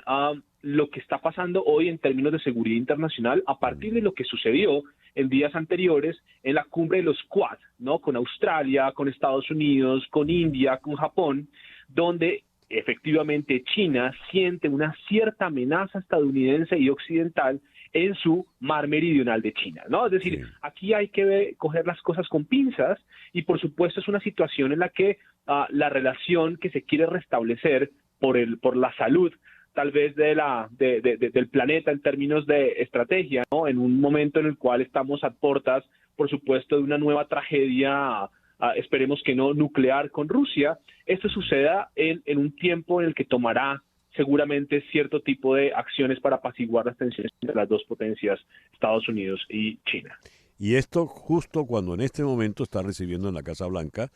lo que está pasando hoy en términos de seguridad internacional a partir de lo que sucedió en días anteriores en la cumbre de los Quad, ¿no? Con Australia, con Estados Unidos, con India, con Japón, donde efectivamente China siente una cierta amenaza estadounidense y occidental en su mar meridional de China, ¿no? Es decir, aquí hay que coger las cosas con pinzas y por supuesto es una situación en la que la relación que se quiere restablecer por la salud tal vez del planeta en términos de estrategia, ¿no? En un momento en el cual estamos a puertas, por supuesto, de una nueva tragedia esperemos que no nuclear con Rusia, esto suceda en un tiempo en el que tomará seguramente cierto tipo de acciones para apaciguar las tensiones entre las dos potencias, Estados Unidos y China. Y esto justo cuando en este momento está recibiendo en la Casa Blanca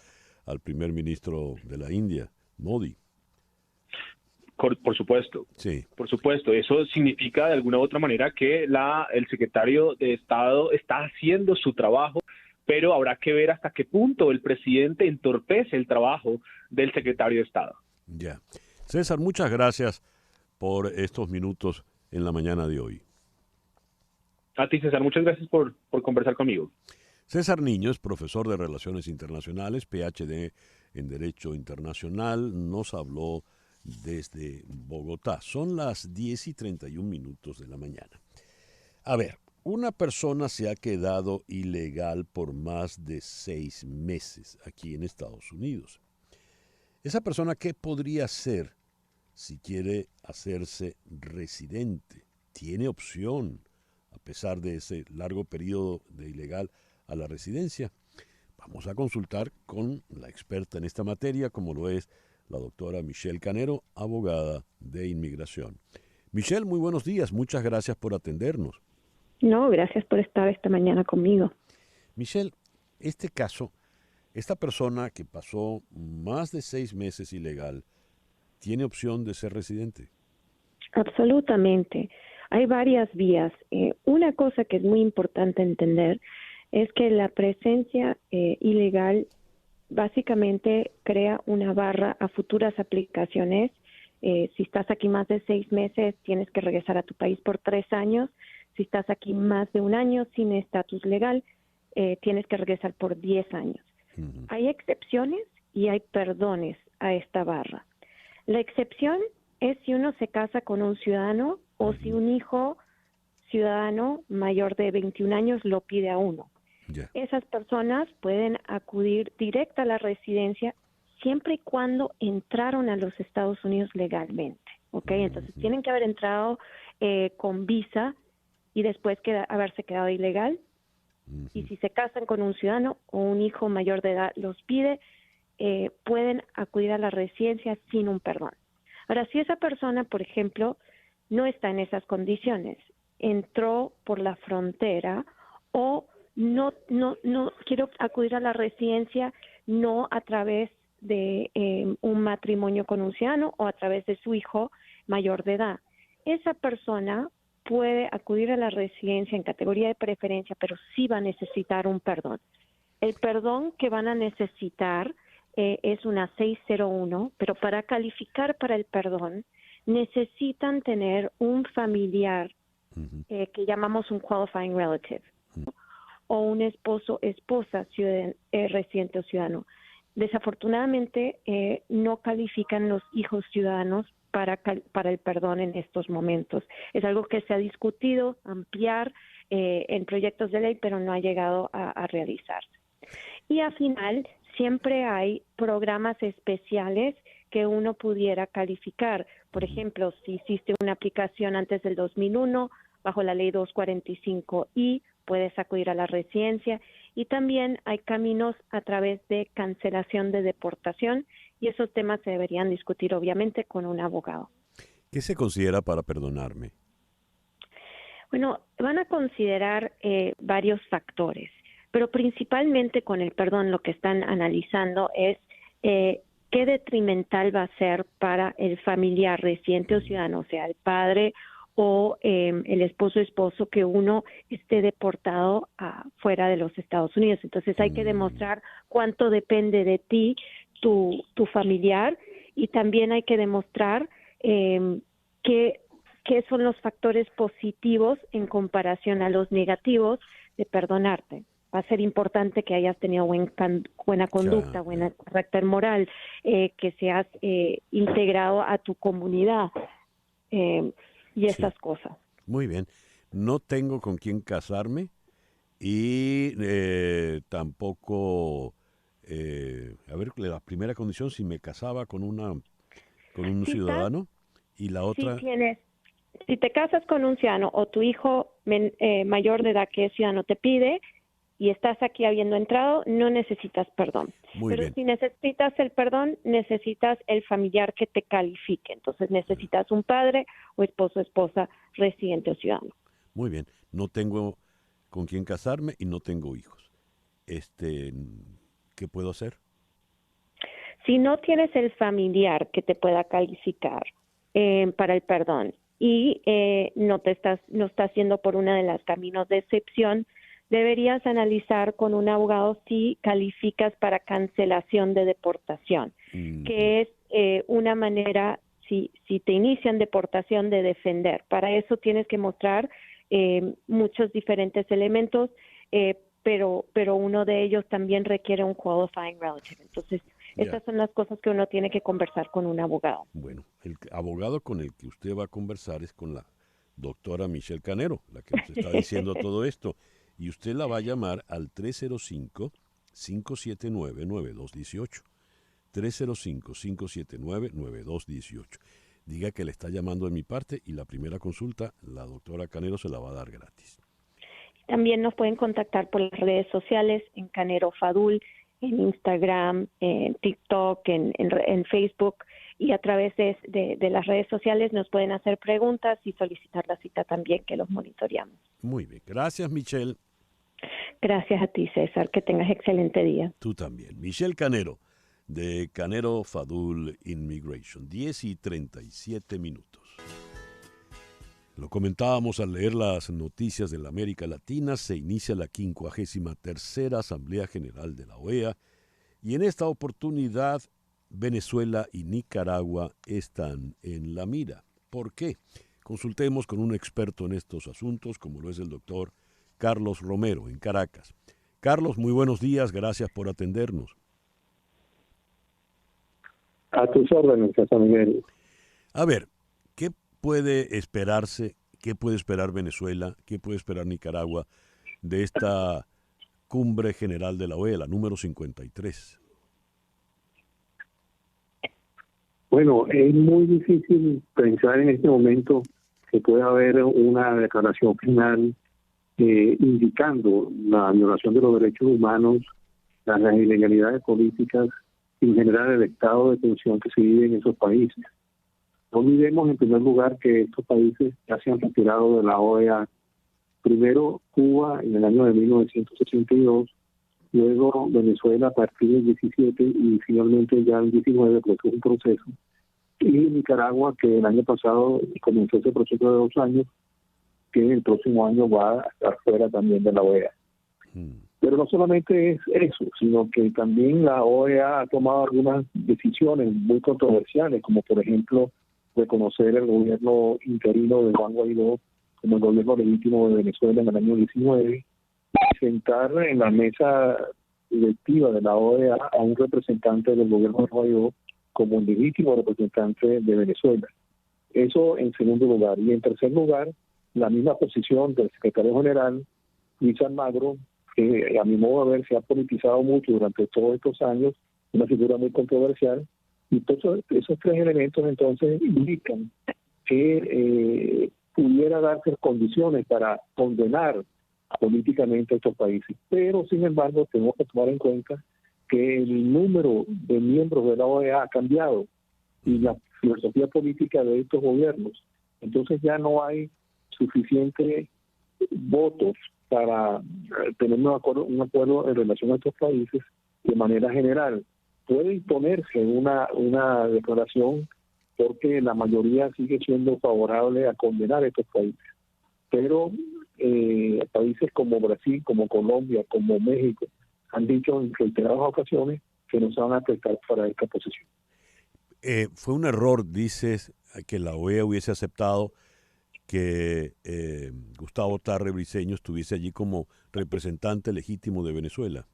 al primer ministro de la India, Modi. Por supuesto. Sí. Por supuesto. Eso significa de alguna u otra manera que el secretario de Estado está haciendo su trabajo, pero habrá que ver hasta qué punto el presidente entorpece el trabajo del secretario de Estado. Ya. César, muchas gracias por estos minutos en la mañana de hoy. A ti, César, muchas gracias por conversar conmigo. César Niño es profesor de Relaciones Internacionales, PhD en Derecho Internacional, nos habló desde Bogotá. Son las 10:31 de la mañana. A ver, una persona se ha quedado ilegal por más de 6 meses aquí en Estados Unidos. ¿Esa persona qué podría hacer si quiere hacerse residente? ¿Tiene opción, a pesar de ese largo periodo de ilegal, a la residencia? Vamos a consultar con la experta en esta materia, como lo es la doctora Michelle Canero, abogada de inmigración. Michelle, muy buenos días. Muchas gracias por atendernos. No, gracias por estar esta mañana conmigo. Michelle, este caso, esta persona que pasó más de 6 meses ilegal, ¿tiene opción de ser residente? Absolutamente. Hay varias vías. Una cosa que es muy importante entender es que la presencia ilegal básicamente crea una barra a futuras aplicaciones. Si estás aquí más de 6 meses, tienes que regresar a tu país por 3 años. Si estás aquí más de 1 año sin estatus legal, tienes que regresar por 10 años. Hay excepciones y hay perdones a esta barra. La excepción es si uno se casa con un ciudadano o si un hijo ciudadano mayor de 21 años lo pide a uno. Esas personas pueden acudir directa a la residencia siempre y cuando entraron a los Estados Unidos legalmente, ¿ok? Entonces tienen que haber entrado con visa y después haberse quedado ilegal. Y si se casan con un ciudadano o un hijo mayor de edad los pide, pueden acudir a la residencia sin un perdón. Ahora, si esa persona, por ejemplo, no está en esas condiciones, entró por la frontera o no quiero acudir a la residencia no a través de un matrimonio con un ciudadano o a través de su hijo mayor de edad, esa persona puede acudir a la residencia en categoría de preferencia, pero sí va a necesitar un perdón. El perdón que van a necesitar es una 601, pero para calificar para el perdón necesitan tener un familiar que llamamos un qualifying relative, o un esposo, esposa, residente o ciudadano. Desafortunadamente no califican los hijos ciudadanos para el perdón en estos momentos. Es algo que se ha discutido, ampliar en proyectos de ley, pero no ha llegado a realizarse. Y al final siempre hay programas especiales que uno pudiera calificar. Por ejemplo, si hiciste una aplicación antes del 2001, bajo la ley 245I, puedes acudir a la residencia. Y también hay caminos a través de cancelación de deportación, y esos temas se deberían discutir obviamente con un abogado. ¿Qué se considera para perdonarme? Bueno, van a considerar varios factores, pero principalmente con el perdón lo que están analizando es qué detrimental va a ser para el familiar residente o ciudadano, o sea, el padre o el esposo que uno esté deportado fuera de los Estados Unidos. Entonces hay que demostrar cuánto depende de ti tu familiar, y también hay que demostrar qué son los factores positivos en comparación a los negativos de perdonarte. Va a ser importante que hayas tenido buena conducta, buen carácter moral, que seas integrado a tu comunidad y esas cosas. Muy bien. No tengo con quién casarme y tampoco, a ver, la primera condición, si me casaba con un ciudadano, y la otra... Si te casas con un ciudadano o tu hijo mayor de edad que es ciudadano te pide y estás aquí habiendo entrado, no necesitas perdón. Pero si necesitas el perdón, necesitas el familiar que te califique. Entonces necesitas un padre o esposo, esposa, residente o ciudadano. Muy bien. No tengo con quién casarme y no tengo hijos. ¿Qué puedo hacer? Si no tienes el familiar que te pueda calificar para el perdón y no estás yendo por una de las caminos de excepción, deberías analizar con un abogado si calificas para cancelación de deportación, que es una manera, si te inician deportación, de defender. Para eso tienes que mostrar muchos diferentes elementos, pero uno de ellos también requiere un qualifying relative. Entonces, estas son las cosas que uno tiene que conversar con un abogado. Bueno, el abogado con el que usted va a conversar es con la doctora Michelle Canero, la que nos está diciendo todo esto. Y usted la va a llamar al 305-579-9218. 305-579-9218. Diga que le está llamando de mi parte y la primera consulta la doctora Canero se la va a dar gratis. También nos pueden contactar por las redes sociales, en Canero Fadul, en Instagram, en TikTok, en Facebook, y a través de las redes sociales nos pueden hacer preguntas y solicitar la cita también, que los monitoreamos. Muy bien. Gracias, Michelle. Gracias a ti, César. Que tengas excelente día. Tú también. Michelle Canero, de Canero Fadul Immigration. 10:37. Lo comentábamos al leer las noticias de la América Latina. Se inicia la 53ª Asamblea General de la OEA Y en esta oportunidad, Venezuela y Nicaragua están en la mira. ¿Por qué? Consultemos con un experto en estos asuntos, como lo es el doctor Carlos Romero, en Caracas. Carlos, muy buenos días, gracias por atendernos. A tus órdenes, César Miguel. A ver, ¿qué puede esperarse, qué puede esperar Venezuela, qué puede esperar Nicaragua de esta cumbre general de la OEA, la número 53? Bueno, es muy difícil pensar en este momento que pueda haber una declaración final indicando la violación de los derechos humanos, las ilegalidades políticas y en general el estado de tensión que se vive en esos países. No olvidemos en primer lugar que estos países ya se han retirado de la OEA. Primero Cuba en el año de 1982, luego Venezuela a partir del 17 y finalmente ya en 19, porque es un proceso. Y Nicaragua, que el año pasado comenzó ese proceso de 2 años, que el próximo año va a estar fuera también de la OEA. Pero no solamente es eso, sino que también la OEA ha tomado algunas decisiones muy controversiales, como por ejemplo reconocer el gobierno interino de Juan Guaidó como el gobierno legítimo de Venezuela en el año 19, y sentar en la mesa directiva de la OEA a un representante del gobierno de Guaidó como el legítimo representante de Venezuela. Eso en segundo lugar. Y en tercer lugar, la misma posición del secretario general, Luis Almagro, que a mi modo de ver se ha politizado mucho durante todos estos años, una figura muy controversial, y todos esos 3 elementos entonces indican que pudiera darse condiciones para condenar políticamente a estos países. Pero, sin embargo, tenemos que tomar en cuenta que el número de miembros de la OEA ha cambiado y la filosofía política de estos gobiernos. Entonces ya no hay suficientes votos para tener un acuerdo en relación a estos países de manera general. Puede imponerse una declaración porque la mayoría sigue siendo favorable a condenar a estos países. Pero países como Brasil, como Colombia, como México, han dicho en reiteradas ocasiones que no se van a prestar para esta posición. Fue un error, dices, que la OEA hubiese aceptado que Gustavo Tarre Briceño estuviese allí como representante legítimo de Venezuela.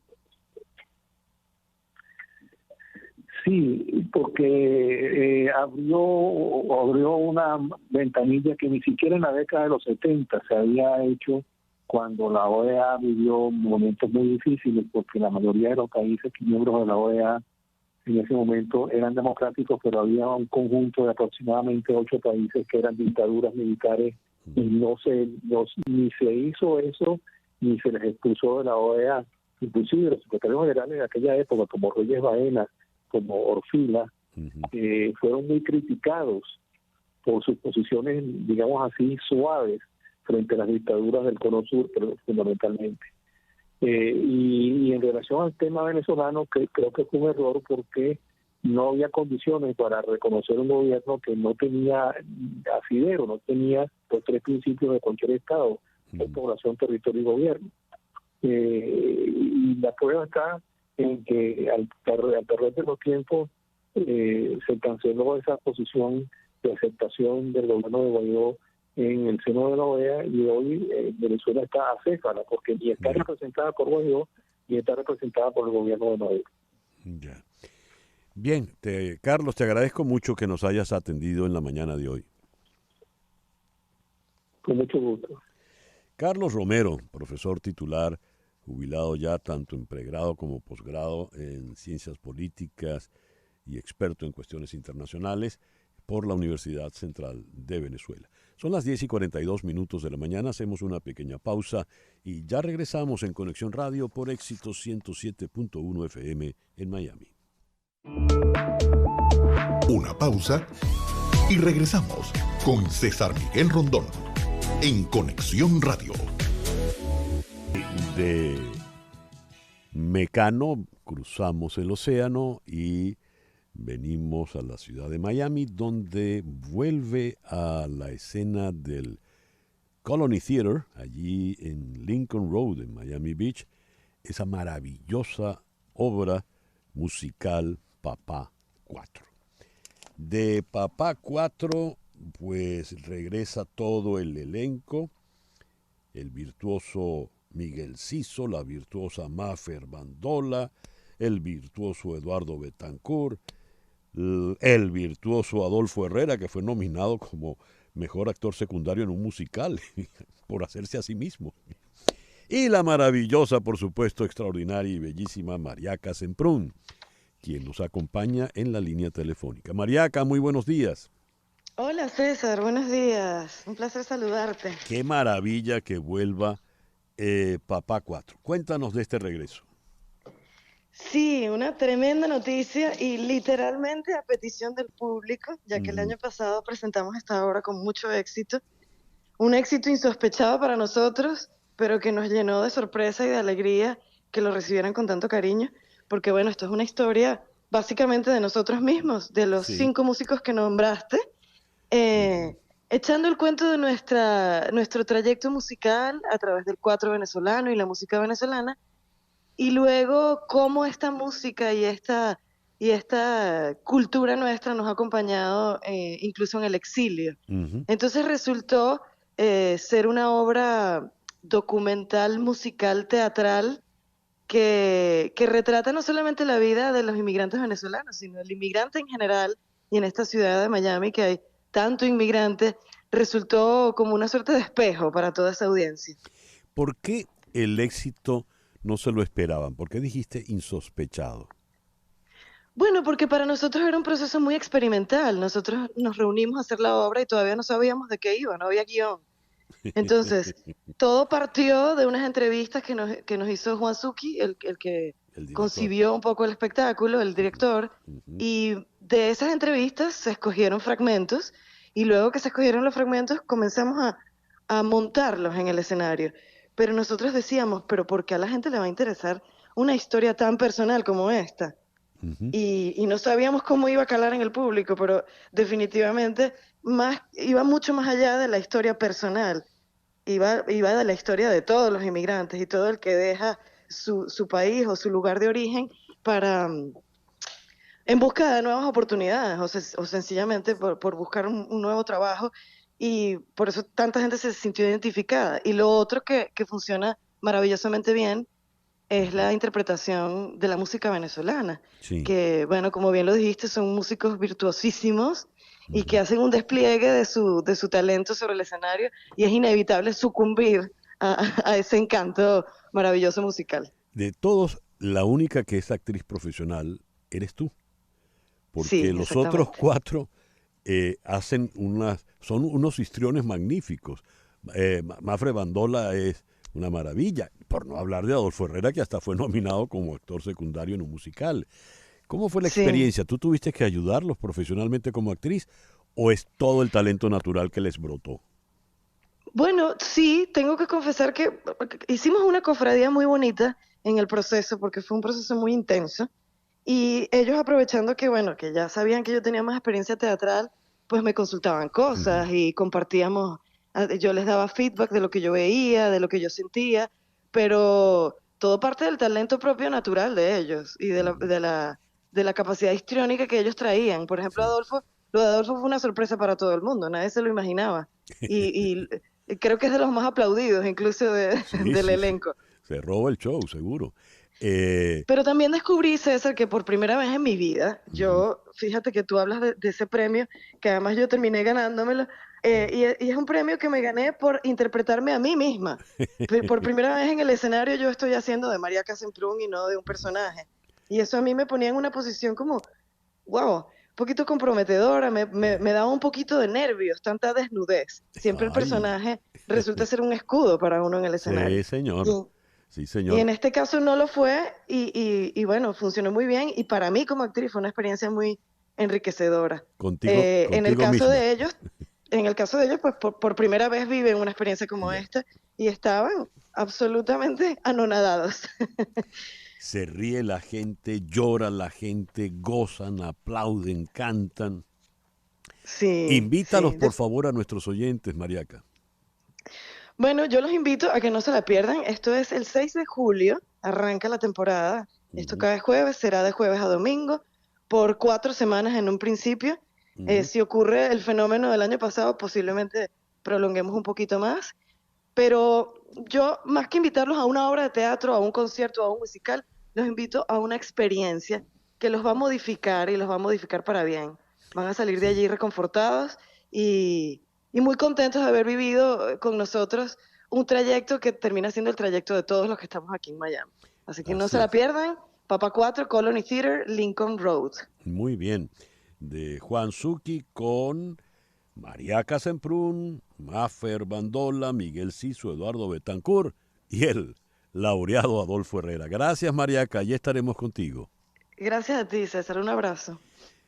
Sí, porque abrió una ventanilla que ni siquiera en la década de los 70 se había hecho, cuando la OEA vivió momentos muy difíciles, porque la mayoría de los países miembros de la OEA en ese momento eran democráticos, pero había un conjunto de aproximadamente 8 países que eran dictaduras militares y ni se hizo eso, ni se les expulsó de la OEA. Inclusive los secretarios generales de aquella época, como Reyes Baena, como Orfila, fueron muy criticados por sus posiciones, digamos así, suaves frente a las dictaduras del Cono Sur, pero fundamentalmente. Y en relación al tema venezolano, creo que fue un error porque no había condiciones para reconocer un gobierno que no tenía asidero, no tenía los 3 principios de cualquier Estado, población, territorio y gobierno. Y la prueba está en que al perder de los tiempos se canceló esa posición de aceptación del gobierno de Guaidó en el seno de la OEA, y hoy Venezuela está acéfala porque ni está representada por Guaidó ni está representada por el gobierno de Maduro. Ya. Bien, Carlos, te agradezco mucho que nos hayas atendido en la mañana de hoy. Con mucho gusto. Carlos Romero, profesor titular, jubilado ya tanto en pregrado como posgrado en ciencias políticas y experto en cuestiones internacionales por la Universidad Central de Venezuela. Son las 10:42 de la mañana, hacemos una pequeña pausa y ya regresamos en Conexión Radio por Éxitos 107.1 FM en Miami. Una pausa y regresamos con César Miguel Rondón en Conexión Radio. De Mecano cruzamos el océano y venimos a la ciudad de Miami, donde vuelve a la escena del Colony Theater, allí en Lincoln Road, en Miami Beach, esa maravillosa obra musical Papá 4. De Papá 4, pues regresa todo el elenco, el virtuoso Miguel Ciso, la virtuosa Mafer Bandola, el virtuoso Eduardo Betancourt, el virtuoso Adolfo Herrera, que fue nominado como mejor actor secundario en un musical por hacerse a sí mismo. Y la maravillosa, por supuesto, extraordinaria y bellísima Mariaca Semprún, quien nos acompaña en la línea telefónica. Mariaca, muy buenos días. Hola César, buenos días. Un placer saludarte. Qué maravilla que vuelva Papá 4. Cuéntanos de este regreso. Sí, una tremenda noticia y literalmente a petición del público, ya que el año pasado presentamos esta obra con mucho éxito. Un éxito insospechado para nosotros, pero que nos llenó de sorpresa y de alegría que lo recibieran con tanto cariño, porque bueno, esto es una historia básicamente de nosotros mismos, de los 5 músicos que nombraste, echando el cuento de nuestro trayecto musical a través del cuatro venezolano y la música venezolana, y luego cómo esta música y esta cultura nuestra nos ha acompañado incluso en el exilio. Entonces resultó ser una obra documental, musical, teatral, que retrata no solamente la vida de los inmigrantes venezolanos, sino el inmigrante en general, y en esta ciudad de Miami que hay tanto inmigrante, resultó como una suerte de espejo para toda esa audiencia. ¿Por qué el éxito no se lo esperaban? ¿Por qué dijiste insospechado? Bueno, porque para nosotros era un proceso muy experimental. Nosotros nos reunimos a hacer la obra y todavía no sabíamos de qué iba, no había guión. Entonces, todo partió de unas entrevistas que nos hizo Juan Zucchi, el que concibió un poco el espectáculo, el director, y de esas entrevistas se escogieron fragmentos, y luego que se escogieron los fragmentos comenzamos a montarlos en el escenario. Pero nosotros decíamos, ¿pero por qué a la gente le va a interesar una historia tan personal como esta? Y no sabíamos cómo iba a calar en el público, pero definitivamente iba mucho más allá de la historia personal. Iba de la historia de todos los inmigrantes y todo el que deja su país o su lugar de origen en busca de nuevas oportunidades o sencillamente por buscar un nuevo trabajo, y por eso tanta gente se sintió identificada. Y lo otro que funciona maravillosamente bien es la interpretación de la música venezolana, que, bueno, como bien lo dijiste, son músicos virtuosísimos y que hacen un despliegue de su talento sobre el escenario, y es inevitable sucumbir a ese encanto maravilloso musical. De todos, la única que es actriz profesional eres tú, porque los otros 4 son unos histriones magníficos. Mafre Bandola es una maravilla, por no hablar de Adolfo Herrera, que hasta fue nominado como actor secundario en un musical. ¿Cómo fue la experiencia? ¿Tú tuviste que ayudarlos profesionalmente como actriz o es todo el talento natural que les brotó? Bueno, sí, tengo que confesar que hicimos una cofradía muy bonita en el proceso, porque fue un proceso muy intenso, y ellos, aprovechando que, bueno, que ya sabían que yo tenía más experiencia teatral, pues me consultaban cosas y compartíamos. Yo les daba feedback de lo que yo veía, de lo que yo sentía, pero todo parte del talento propio natural de ellos y de la capacidad histriónica que ellos traían. Por ejemplo, lo de Adolfo fue una sorpresa para todo el mundo, nadie se lo imaginaba. Y creo que es de los más aplaudidos, incluso del elenco. Se roba el show, seguro. Pero también descubrí, César, que por primera vez en mi vida, fíjate que tú hablas de ese premio, que además yo terminé ganándomelo, y es un premio que me gané por interpretarme a mí misma. Por primera vez en el escenario yo estoy haciendo de Mariaca Semprún y no de un personaje. Y eso a mí me ponía en una posición como, wow, un poquito comprometedora, me daba un poquito de nervios, tanta desnudez. Siempre el personaje resulta ser un escudo para uno en el escenario. Sí, señor. Sí, señor. Y en este caso no lo fue, y bueno, funcionó muy bien, y para mí como actriz fue una experiencia muy enriquecedora. Contigo en el caso misma. de ellos, pues por primera vez viven una experiencia como esta, y estaban absolutamente anonadados. Se ríe la gente, llora la gente, gozan, aplauden, cantan. Sí. Invítalos, por favor, a nuestros oyentes, Mariaca. Bueno, yo los invito a que no se la pierdan. Esto es el 6 de julio, arranca la temporada Esto cada jueves, será de jueves a domingo, por 4 semanas en un principio. Si ocurre el fenómeno del año pasado, posiblemente prolonguemos un poquito más. Pero yo, más que invitarlos a una obra de teatro, a un concierto, a un musical, los invito a una experiencia que los va a modificar y los va a modificar para bien. Van a salir de allí reconfortados y muy contentos de haber vivido con nosotros un trayecto que termina siendo el trayecto de todos los que estamos aquí en Miami. Así que no se la pierdan. Papa 4, Colony Theater, Lincoln Road. Muy bien. De Juan Zucchi con María Casemprún, Mafer Bandola, Miguel Ciso, Eduardo Betancourt y el laureado Adolfo Herrera. Gracias, Mariaca. Ya estaremos contigo. Gracias a ti, César. Un abrazo.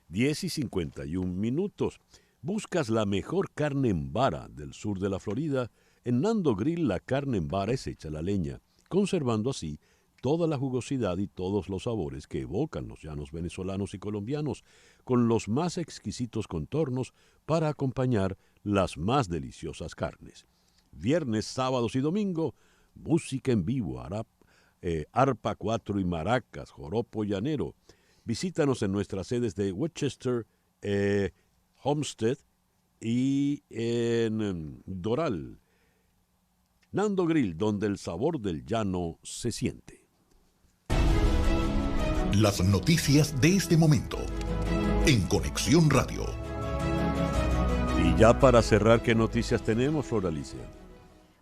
10:51. ¿Buscas la mejor carne en vara del sur de la Florida? En Nando Grill la carne en vara es hecha a la leña, conservando así toda la jugosidad y todos los sabores que evocan los llanos venezolanos y colombianos, con los más exquisitos contornos para acompañar las más deliciosas carnes. Viernes, sábados y domingo, música en vivo, arpa 4 y maracas, joropo llanero. Visítanos en nuestras sedes de Westchester, Homestead y en Doral. Nando Grill, donde el sabor del llano se siente. Las noticias de este momento en Conexión Radio. Y ya para cerrar, ¿qué noticias tenemos, Flor Alicia?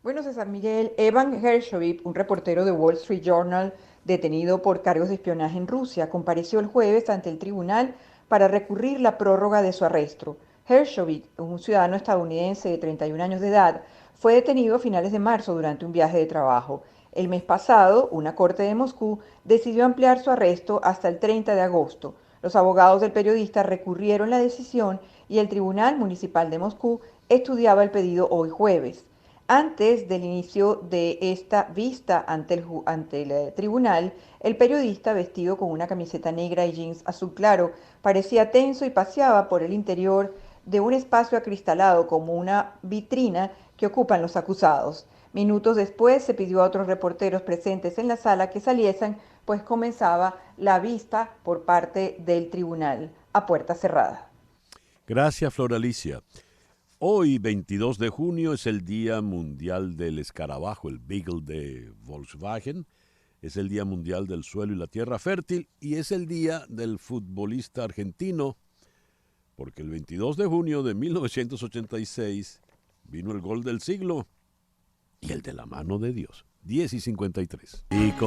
Bueno, César Miguel, Evan Gershkovich, un reportero de Wall Street Journal detenido por cargos de espionaje en Rusia, compareció el jueves ante el tribunal para recurrir la prórroga de su arresto. Gershkovich, un ciudadano estadounidense de 31 años de edad, fue detenido a finales de marzo durante un viaje de trabajo. El mes pasado, una corte de Moscú decidió ampliar su arresto hasta el 30 de agosto. Los abogados del periodista recurrieron la decisión y el Tribunal Municipal de Moscú estudiaba el pedido hoy jueves. Antes del inicio de esta vista ante el tribunal, el periodista, vestido con una camiseta negra y jeans azul claro, parecía tenso y paseaba por el interior de un espacio acristalado como una vitrina que ocupan los acusados. Minutos después se pidió a otros reporteros presentes en la sala que saliesen, pues comenzaba la vista por parte del tribunal a puerta cerrada. Gracias, Flor Alicia. Hoy, 22 de junio, es el Día Mundial del Escarabajo, el Beagle de Volkswagen. Es el Día Mundial del Suelo y la Tierra Fértil y es el Día del Futbolista Argentino, porque el 22 de junio de 1986 vino el gol del siglo y el de la mano de Dios. 10:53. Y